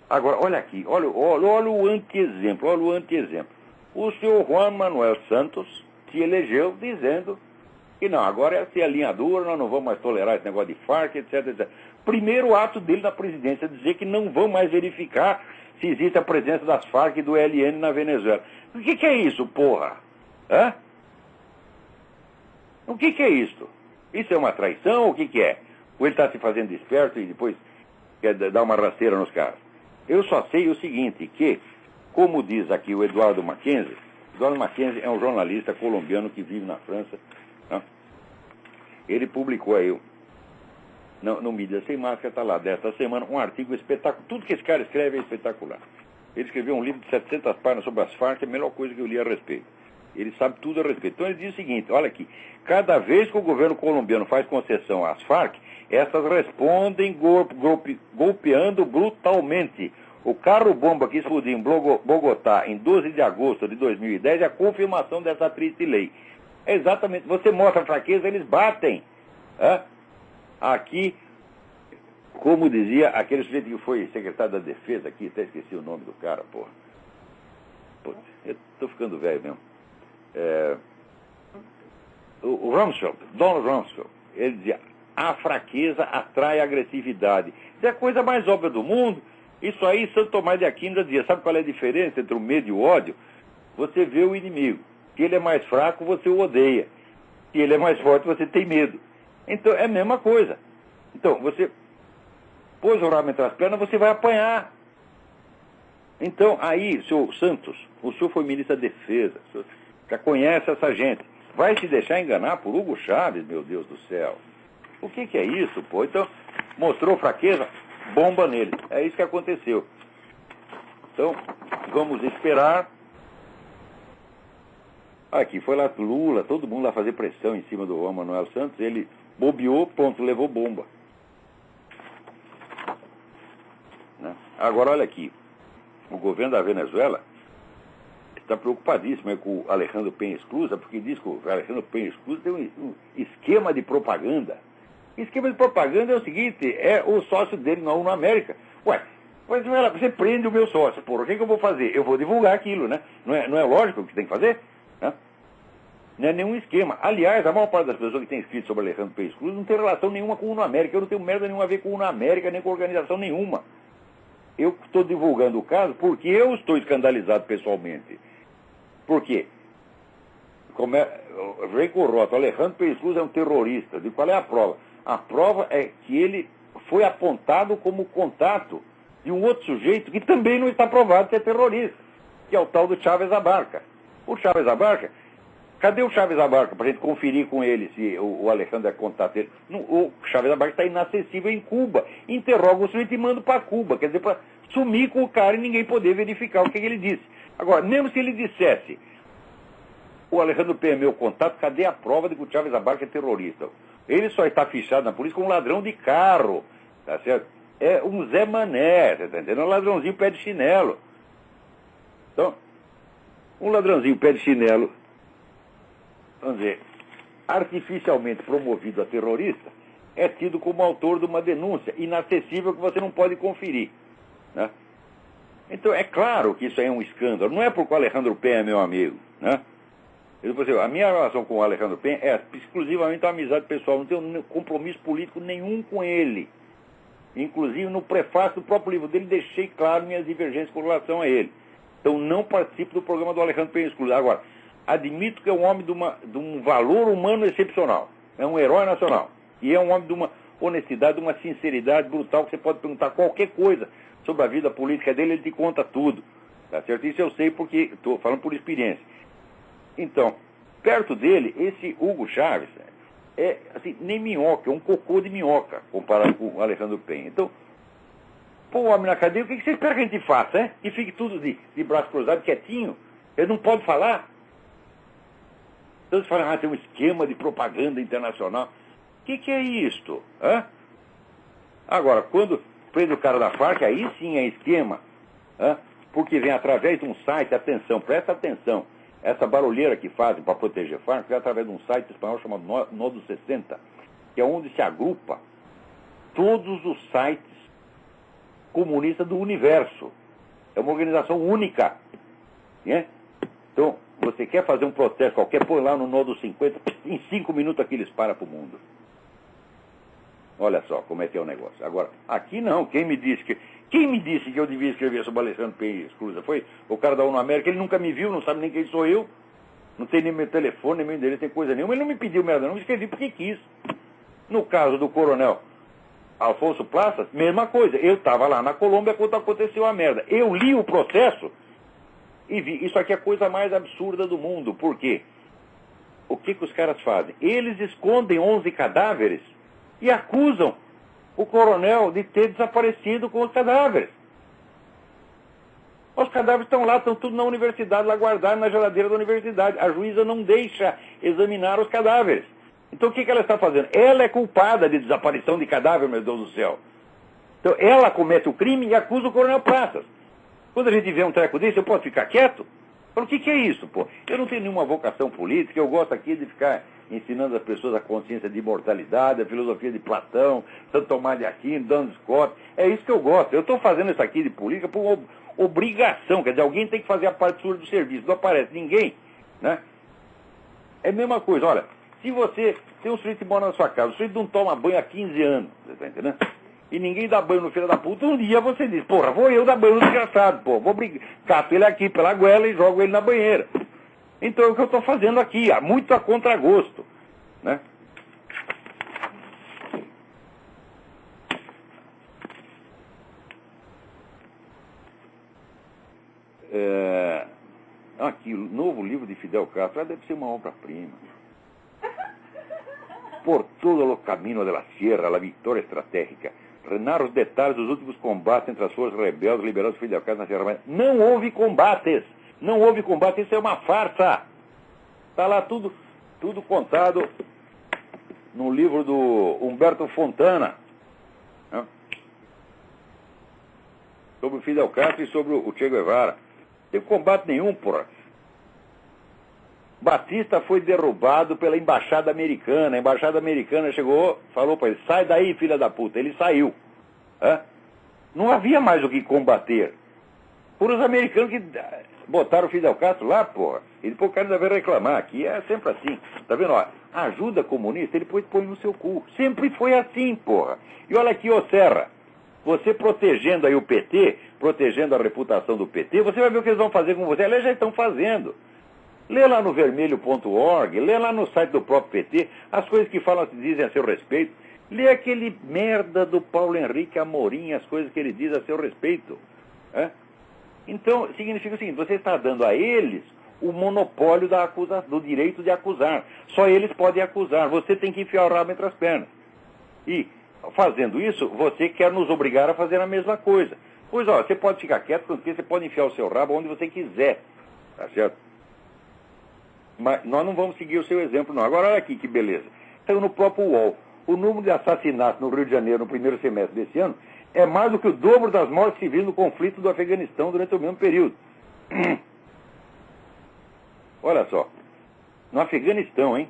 Agora, olha aqui, olha o anti-exemplo, olha o anti-exemplo. O senhor Juan Manuel Santos se elegeu dizendo que não, agora é ser a linha dura, nós não vamos mais tolerar esse negócio de Farc, etc, etc. Primeiro ato dele na presidência, dizer que não vão mais verificar se existe a presença das Farc e do ELN na Venezuela. O que é isso, porra? O que é isso? Isso é uma traição ou o que é? Ou ele está se fazendo esperto e depois quer dar uma rasteira nos caras? Eu só sei o seguinte, que, como diz aqui o Eduardo Mackenzie é um jornalista colombiano que vive na França. Ele publicou aí, no Mídia Sem Máscara, está lá, desta semana, um artigo espetacular. Tudo que esse cara escreve é espetacular. Ele escreveu um livro de 700 páginas sobre as Farc, é a melhor coisa que eu li a respeito. Ele sabe tudo a respeito. Então ele diz o seguinte, olha aqui, cada vez que o governo colombiano faz concessão às Farc, essas respondem golpeando brutalmente. O carro-bomba que explodiu em Bogotá em 12 de agosto de 2010 é a confirmação dessa triste lei. É exatamente, você mostra fraqueza, eles batem. Aqui, como dizia aquele sujeito que foi secretário da Defesa aqui, até esqueci o nome do cara, porra. Putz, eu tô ficando velho mesmo. O Rumsfeld, Donald Rumsfeld, ele dizia, a fraqueza atrai a agressividade. Isso é a coisa mais óbvia do mundo. Isso aí, Santo Tomás de Aquino dizia, sabe qual é a diferença entre o medo e o ódio? Você vê o inimigo. Se ele é mais fraco, você o odeia. Se ele é mais forte, você tem medo. Então, é a mesma coisa. Então, você pôs o rabo entre as pernas, você vai apanhar. Então, aí, senhor Santos, o senhor foi ministro da Defesa, o senhor já conhece essa gente. Vai se deixar enganar por Hugo Chávez, meu Deus do céu. O que é isso, pô? Então, mostrou fraqueza, bomba nele. É isso que aconteceu. Então, vamos esperar. Aqui foi lá Lula, todo mundo lá fazer pressão em cima do Juan Manuel Santos. Ele bobeou, ponto, levou bomba. Né? Agora, olha aqui. O governo da Venezuela está preocupadíssimo com o Alejandro Penha Esclusa, porque diz que o Alejandro Penha Esclusa tem um esquema de propaganda. Esquema de propaganda é o seguinte, é o sócio dele na ONU América. Ué, você prende o meu sócio, porra, o que eu vou fazer? Eu vou divulgar aquilo, né? Não é lógico o que tem que fazer? Né? Não é nenhum esquema. Aliás, a maior parte das pessoas que tem escrito sobre Alejandro Penha Esclusa não tem relação nenhuma com a ONU América. Eu não tenho merda nenhuma a ver com a ONU América, nem com organização nenhuma. Eu estou divulgando o caso porque eu estou escandalizado pessoalmente. Por quê? Vem com o rótulo, Alejandro Penha Esclusa é um terrorista. De qual é a prova? A prova é que ele foi apontado como contato de um outro sujeito que também não está provado ser terrorista, que é o tal do Chávez Abarca. O Chávez Abarca, cadê o Chávez Abarca para a gente conferir com ele se o Alejandro é contato dele? O Chávez Abarca está inacessível em Cuba. Interroga o sujeito e manda para Cuba. Quer dizer, para sumir com o cara e ninguém poder verificar o que ele disse. Agora, mesmo se ele dissesse, o Alejandro Penha é meu contato, cadê a prova de que o Chávez Abarca é terrorista? Ele só está fichado na polícia como um ladrão de carro, tá certo? É um Zé Mané, tá entendendo? É um ladrãozinho pé de chinelo. Então, um ladrãozinho pé de chinelo, vamos dizer, artificialmente promovido a terrorista, é tido como autor de uma denúncia inacessível que você não pode conferir, né? Então, é claro que isso aí é um escândalo. Não é porque o Alejandro Penha é meu amigo, né? A minha relação com o Alejandro Penha é exclusivamente uma amizade pessoal. Não tenho compromisso político nenhum com ele. Inclusive, no prefácio do próprio livro dele, deixei claro minhas divergências com relação a ele. Então, não participo do programa do Alejandro Penha Esclusa. Agora, admito que é um homem de um valor humano excepcional. É um herói nacional. E é um homem de uma honestidade, de uma sinceridade brutal, que você pode perguntar qualquer coisa sobre a vida política dele, ele te conta tudo. Tá certo? Isso eu sei porque estou falando por experiência. Então, perto dele, esse Hugo Chávez é, assim, nem minhoca, é um cocô de minhoca, comparado com o Alejandro Penha. Então, pô, o homem na cadeia, o que você espera que a gente faça, hein? E fique tudo de braço cruzado, quietinho? Ele não pode falar? Então, você fala, tem um esquema de propaganda internacional. O que é isto? Hã? Agora, quando prende o cara da Farc, aí sim é esquema. Hã? Porque vem através de um site, atenção, presta atenção. Essa barulheira que fazem para proteger Farc é através de um site espanhol chamado Nodo 60, que é onde se agrupa todos os sites comunistas do universo. É uma organização única. Né? Então, você quer fazer um protesto qualquer, põe lá no Nodo 50, em 5 minutos aqui eles param para o mundo. Olha só como é que é o negócio. Agora, aqui não. Quem me disse que eu devia escrever sobre Alejandro Penha Esclusa? Foi o cara da ONU América. Ele nunca me viu, não sabe nem quem sou eu. Não tem nem meu telefone, nem meu endereço, nem coisa nenhuma. Ele não me pediu merda, não. Eu escrevi porque quis. No caso do coronel Alfonso Plaças, mesma coisa. Eu estava lá na Colômbia quando aconteceu a merda. Eu li o processo e vi. Isso aqui é a coisa mais absurda do mundo. Por quê? O que os caras fazem? Eles escondem 11 cadáveres e acusam o coronel de ter desaparecido com os cadáveres. Os cadáveres estão lá, estão tudo na universidade, lá guardados na geladeira da universidade. A juíza não deixa examinar os cadáveres. Então o que ela está fazendo? Ela é culpada de desaparição de cadáver, meu Deus do céu. Então ela comete o crime e acusa o Coronel Praças. Quando a gente vê um treco desse, eu posso ficar quieto? Falo, o que é isso, pô? Eu não tenho nenhuma vocação política, eu gosto aqui de ficar ensinando as pessoas a consciência de imortalidade, a filosofia de Platão, Santo Tomás de Aquino, Duns Scott. É isso que eu gosto. Eu estou fazendo isso aqui de política por obrigação, quer dizer, alguém tem que fazer a parte sua do serviço, não aparece ninguém, né? É a mesma coisa, olha, se você tem um sujeito que mora na sua casa, o sujeito não toma banho há 15 anos, você está entendendo? E ninguém dá banho no filho da puta, um dia você diz, porra, vou eu dar banho no desgraçado, pô, vou cato ele aqui pela goela e jogo ele na banheira. Então é o que eu estou fazendo aqui, muito a contragosto, né? Aqui, o novo livro de Fidel Castro deve ser uma obra-prima. Por todo o caminho da Sierra, a vitória estratégica. Narra os detalhes dos últimos combates entre as forças rebeldes liberadas Fidel Castro na Sierra Maestra. Não houve combates. Não houve combate. Isso é uma farsa. Está lá tudo contado no livro do Humberto Fontana, né? Sobre o Fidel Castro e sobre o Che Guevara. Não teve combate nenhum, porra. Batista foi derrubado pela embaixada americana. A embaixada americana chegou, falou para ele, sai daí, filha da puta. Ele saiu. Não havia mais o que combater. Foram os americanos que botaram o Fidel Castro lá, porra. E depois o cara ainda vai reclamar. Aqui é sempre assim. Tá vendo? Ó, a ajuda comunista, ele depois põe no seu cu. Sempre foi assim, porra. E olha aqui, ô Serra. Você protegendo aí o PT, protegendo a reputação do PT, você vai ver o que eles vão fazer com você. Aliás, já estão fazendo. Lê lá no vermelho.org, lê lá no site do próprio PT, as coisas que falam, dizem a seu respeito. Lê aquele merda do Paulo Henrique Amorim, as coisas que ele diz a seu respeito. Então, significa o seguinte, você está dando a eles o monopólio do direito de acusar. Só eles podem acusar, você tem que enfiar o rabo entre as pernas. E, fazendo isso, você quer nos obrigar a fazer a mesma coisa. Pois, ó, você pode ficar quieto, porque você pode enfiar o seu rabo onde você quiser. Tá certo? Mas nós não vamos seguir o seu exemplo, não. Agora, olha aqui que beleza. Saiu no próprio UOL. O número de assassinatos no Rio de Janeiro no primeiro semestre desse ano é mais do que o dobro das mortes civis no conflito do Afeganistão durante o mesmo período. Olha só. No Afeganistão, hein?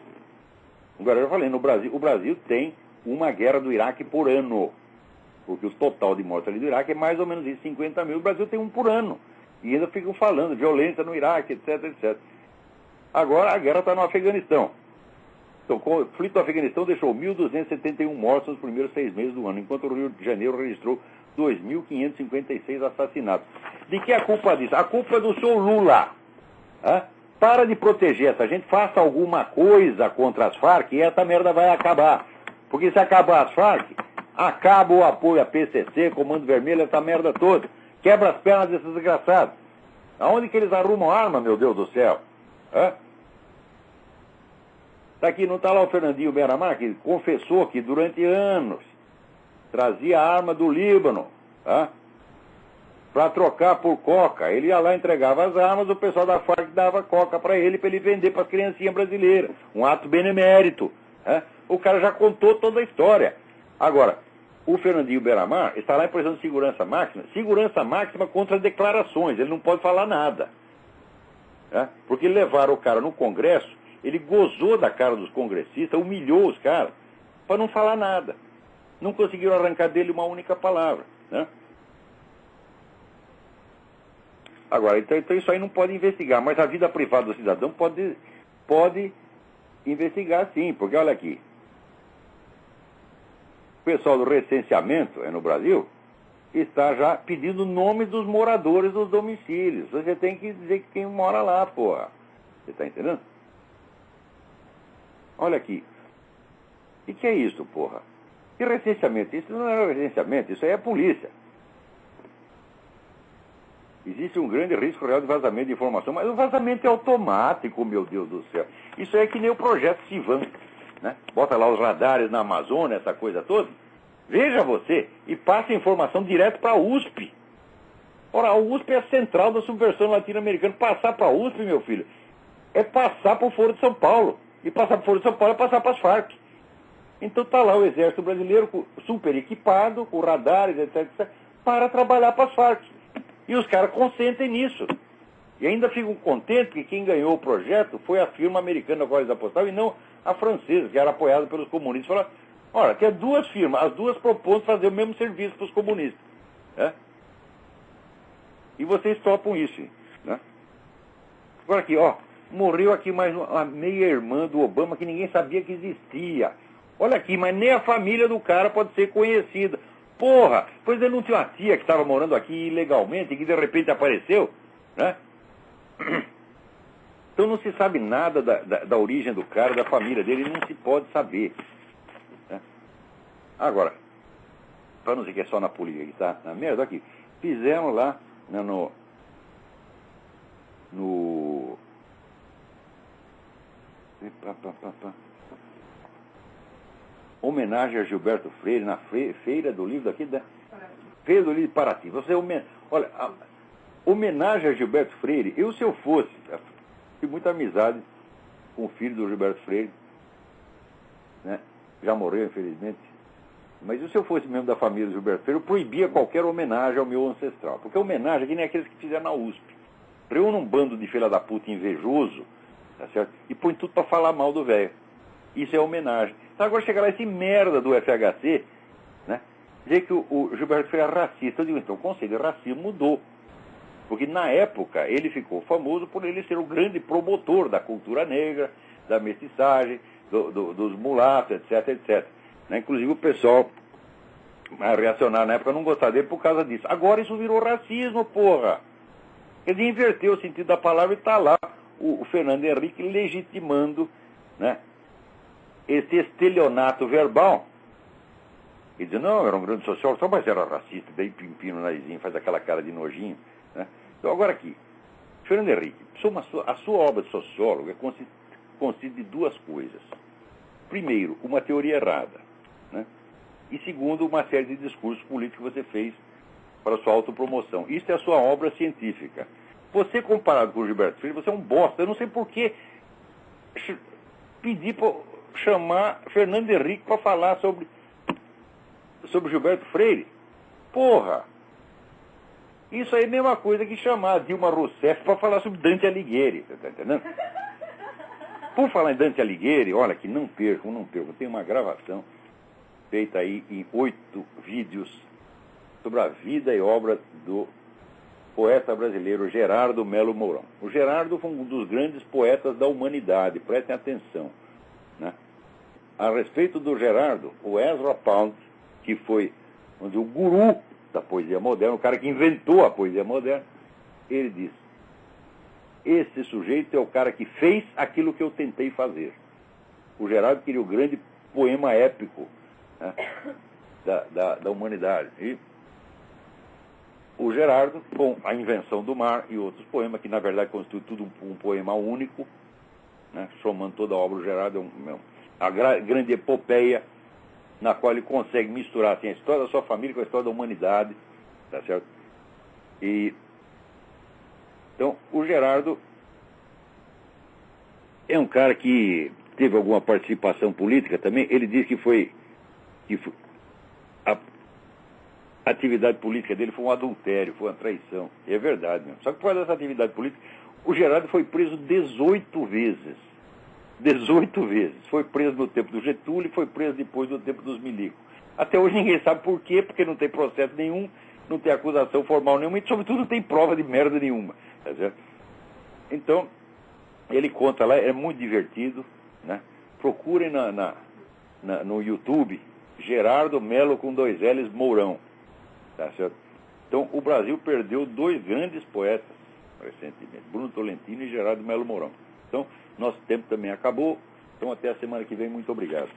Agora eu falei, no Brasil, o Brasil tem uma guerra do Iraque por ano. Porque o total de mortes ali do Iraque é mais ou menos isso, 50 mil. O Brasil tem um por ano. E ainda ficam falando, violência no Iraque, etc, etc. Agora a guerra está no Afeganistão. Então, o conflito do Afeganistão deixou 1.271 mortos nos primeiros 6 meses do ano, enquanto o Rio de Janeiro registrou 2.556 assassinatos. De que é a culpa disso? A culpa é do senhor Lula. Para de proteger essa gente, faça alguma coisa contra as Farc e essa merda vai acabar. Porque se acabar as Farc, acaba o apoio a PCC, Comando Vermelho, essa merda toda. Quebra as pernas desses desgraçados. Aonde que eles arrumam arma, meu Deus do céu? Tá aqui, não está lá o Fernandinho Beiramar, que confessou que durante anos trazia a arma do Líbano, para trocar por coca. Ele ia lá, entregava as armas, o pessoal da Farc dava coca para ele vender para as criancinhas brasileiras. Um ato benemérito. O cara já contou toda a história. Agora, o Fernandinho Beiramar está lá em posição de segurança máxima contra declarações, ele não pode falar nada. Porque levaram o cara no Congresso, ele gozou da cara dos congressistas, humilhou os caras, para não falar nada. Não conseguiram arrancar dele uma única palavra. Agora, então isso aí não pode investigar, mas a vida privada do cidadão pode investigar sim, porque olha aqui. O pessoal do recenseamento no Brasil está já pedindo nomes dos moradores dos domicílios. Você tem que dizer que quem mora lá, porra. Você está entendendo? Olha aqui. O que é isso, porra? Que recenseamento? Isso não é recenseamento, isso aí é polícia. Existe um grande risco real de vazamento de informação, mas o vazamento é automático, meu Deus do céu. Isso é que nem o projeto Sivan, né? Bota lá os radares na Amazônia, essa coisa toda. Veja você, e passa a informação direto para a USP. Ora, a USP é a central da subversão latino-americana. Passar para a USP, meu filho, é passar para o Foro de São Paulo. E passar para o Foro de São Paulo é passar para as Farc. Então está lá o exército brasileiro super equipado, com radares, etc, para trabalhar para as Farc. E os caras consentem nisso. E ainda ficam contentes que quem ganhou o projeto foi a firma americana na qual eles apostavam e não a francesa, que era apoiada pelos comunistas. Falaram, olha, tem duas firmas, as duas propõem fazer o mesmo serviço para os comunistas. Né? E vocês topam isso. Né? Agora aqui, ó, morreu aqui mais uma meia-irmã do Obama que ninguém sabia que existia. Olha aqui, mas nem a família do cara pode ser conhecida. Porra, pois ele não tinha uma tia que estava morando aqui ilegalmente e que de repente apareceu, né? Então não se sabe nada da origem do cara, da família dele, não se pode saber. Né? Agora, para não dizer que é só na política que está na merda, aqui, fizemos lá, né, homenagem a Gilberto Freire na feira do livro daqui, Feira do Livro de Paraty. Você olha, homenagem a Gilberto Freire, se eu fosse, tive muita amizade com o filho do Gilberto Freire, né? Já morreu, infelizmente, mas se eu fosse membro da família do Gilberto Freire, eu proibia qualquer homenagem ao meu ancestral, porque homenagem é que nem aqueles que fizeram na USP. Reúne um bando de filha da puta invejoso, tá certo? E põe tudo para falar mal do velho. Isso é homenagem. Então agora chega lá esse merda do FHC, né? Dizer que o Gilberto Freire é racista. Eu digo, então o conceito de racismo mudou. Porque na época ele ficou famoso por ele ser o grande promotor da cultura negra, da mestiçagem, dos mulatos, etc, etc. Né? Inclusive o pessoal reacionário na época não gostava dele por causa disso. Agora isso virou racismo, porra. Ele inverteu o sentido da palavra e está lá o Fernando Henrique legitimando, né, esse estelionato verbal. E diz, não, era um grande sociólogo, só mas era racista, daí pimpino no narizinho, faz aquela cara de nojinho. Né? Então agora aqui, Fernando Henrique, a sua obra de sociólogo consiste de duas coisas. Primeiro, uma teoria errada. Né? E segundo, uma série de discursos políticos que você fez para sua autopromoção. Isso é a sua obra científica. Você, comparado com o Gilberto Freire, você é um bosta. Eu não sei por que pedir para chamar Fernando Henrique para falar sobre Gilberto Freire. Porra! Isso aí é a mesma coisa que chamar Dilma Rousseff para falar sobre Dante Alighieri. Você está entendendo? Por falar em Dante Alighieri, olha que não percam. Tem uma gravação feita aí em 8 vídeos sobre a vida e obra do poeta brasileiro Gerardo Melo Mourão. O Gerardo foi um dos grandes poetas da humanidade, prestem atenção. Né? A respeito do Gerardo, o Ezra Pound, que foi o guru da poesia moderna, o cara que inventou a poesia moderna, ele diz, esse sujeito é o cara que fez aquilo que eu tentei fazer. O Gerardo queria o grande poema épico, né, da humanidade. E o Gerardo, com A Invenção do Mar e outros poemas, que na verdade constitui tudo um poema único, né, somando toda a obra do Gerardo, a grande epopeia, na qual ele consegue misturar assim, a história da sua família com a história da humanidade, tá certo? E então o Gerardo é um cara que teve alguma participação política também. Ele diz que a atividade política dele foi um adultério, foi uma traição. E é verdade mesmo. Só que por causa dessa atividade política, o Gerardo foi preso 18 vezes. 18 vezes. Foi preso no tempo do Getúlio e foi preso depois no tempo dos milicos. Até hoje ninguém sabe por quê, porque não tem processo nenhum, não tem acusação formal nenhuma e, sobretudo, não tem prova de merda nenhuma. Tá certo? Então, ele conta lá, é muito divertido, né? Procurem no YouTube Gerardo Melo com 2 L's Mourão. Tá certo? Então, o Brasil perdeu 2 grandes poetas recentemente, Bruno Tolentino e Gerardo Melo Mourão. Então, nosso tempo também acabou. Então, até a semana que vem. Muito obrigado.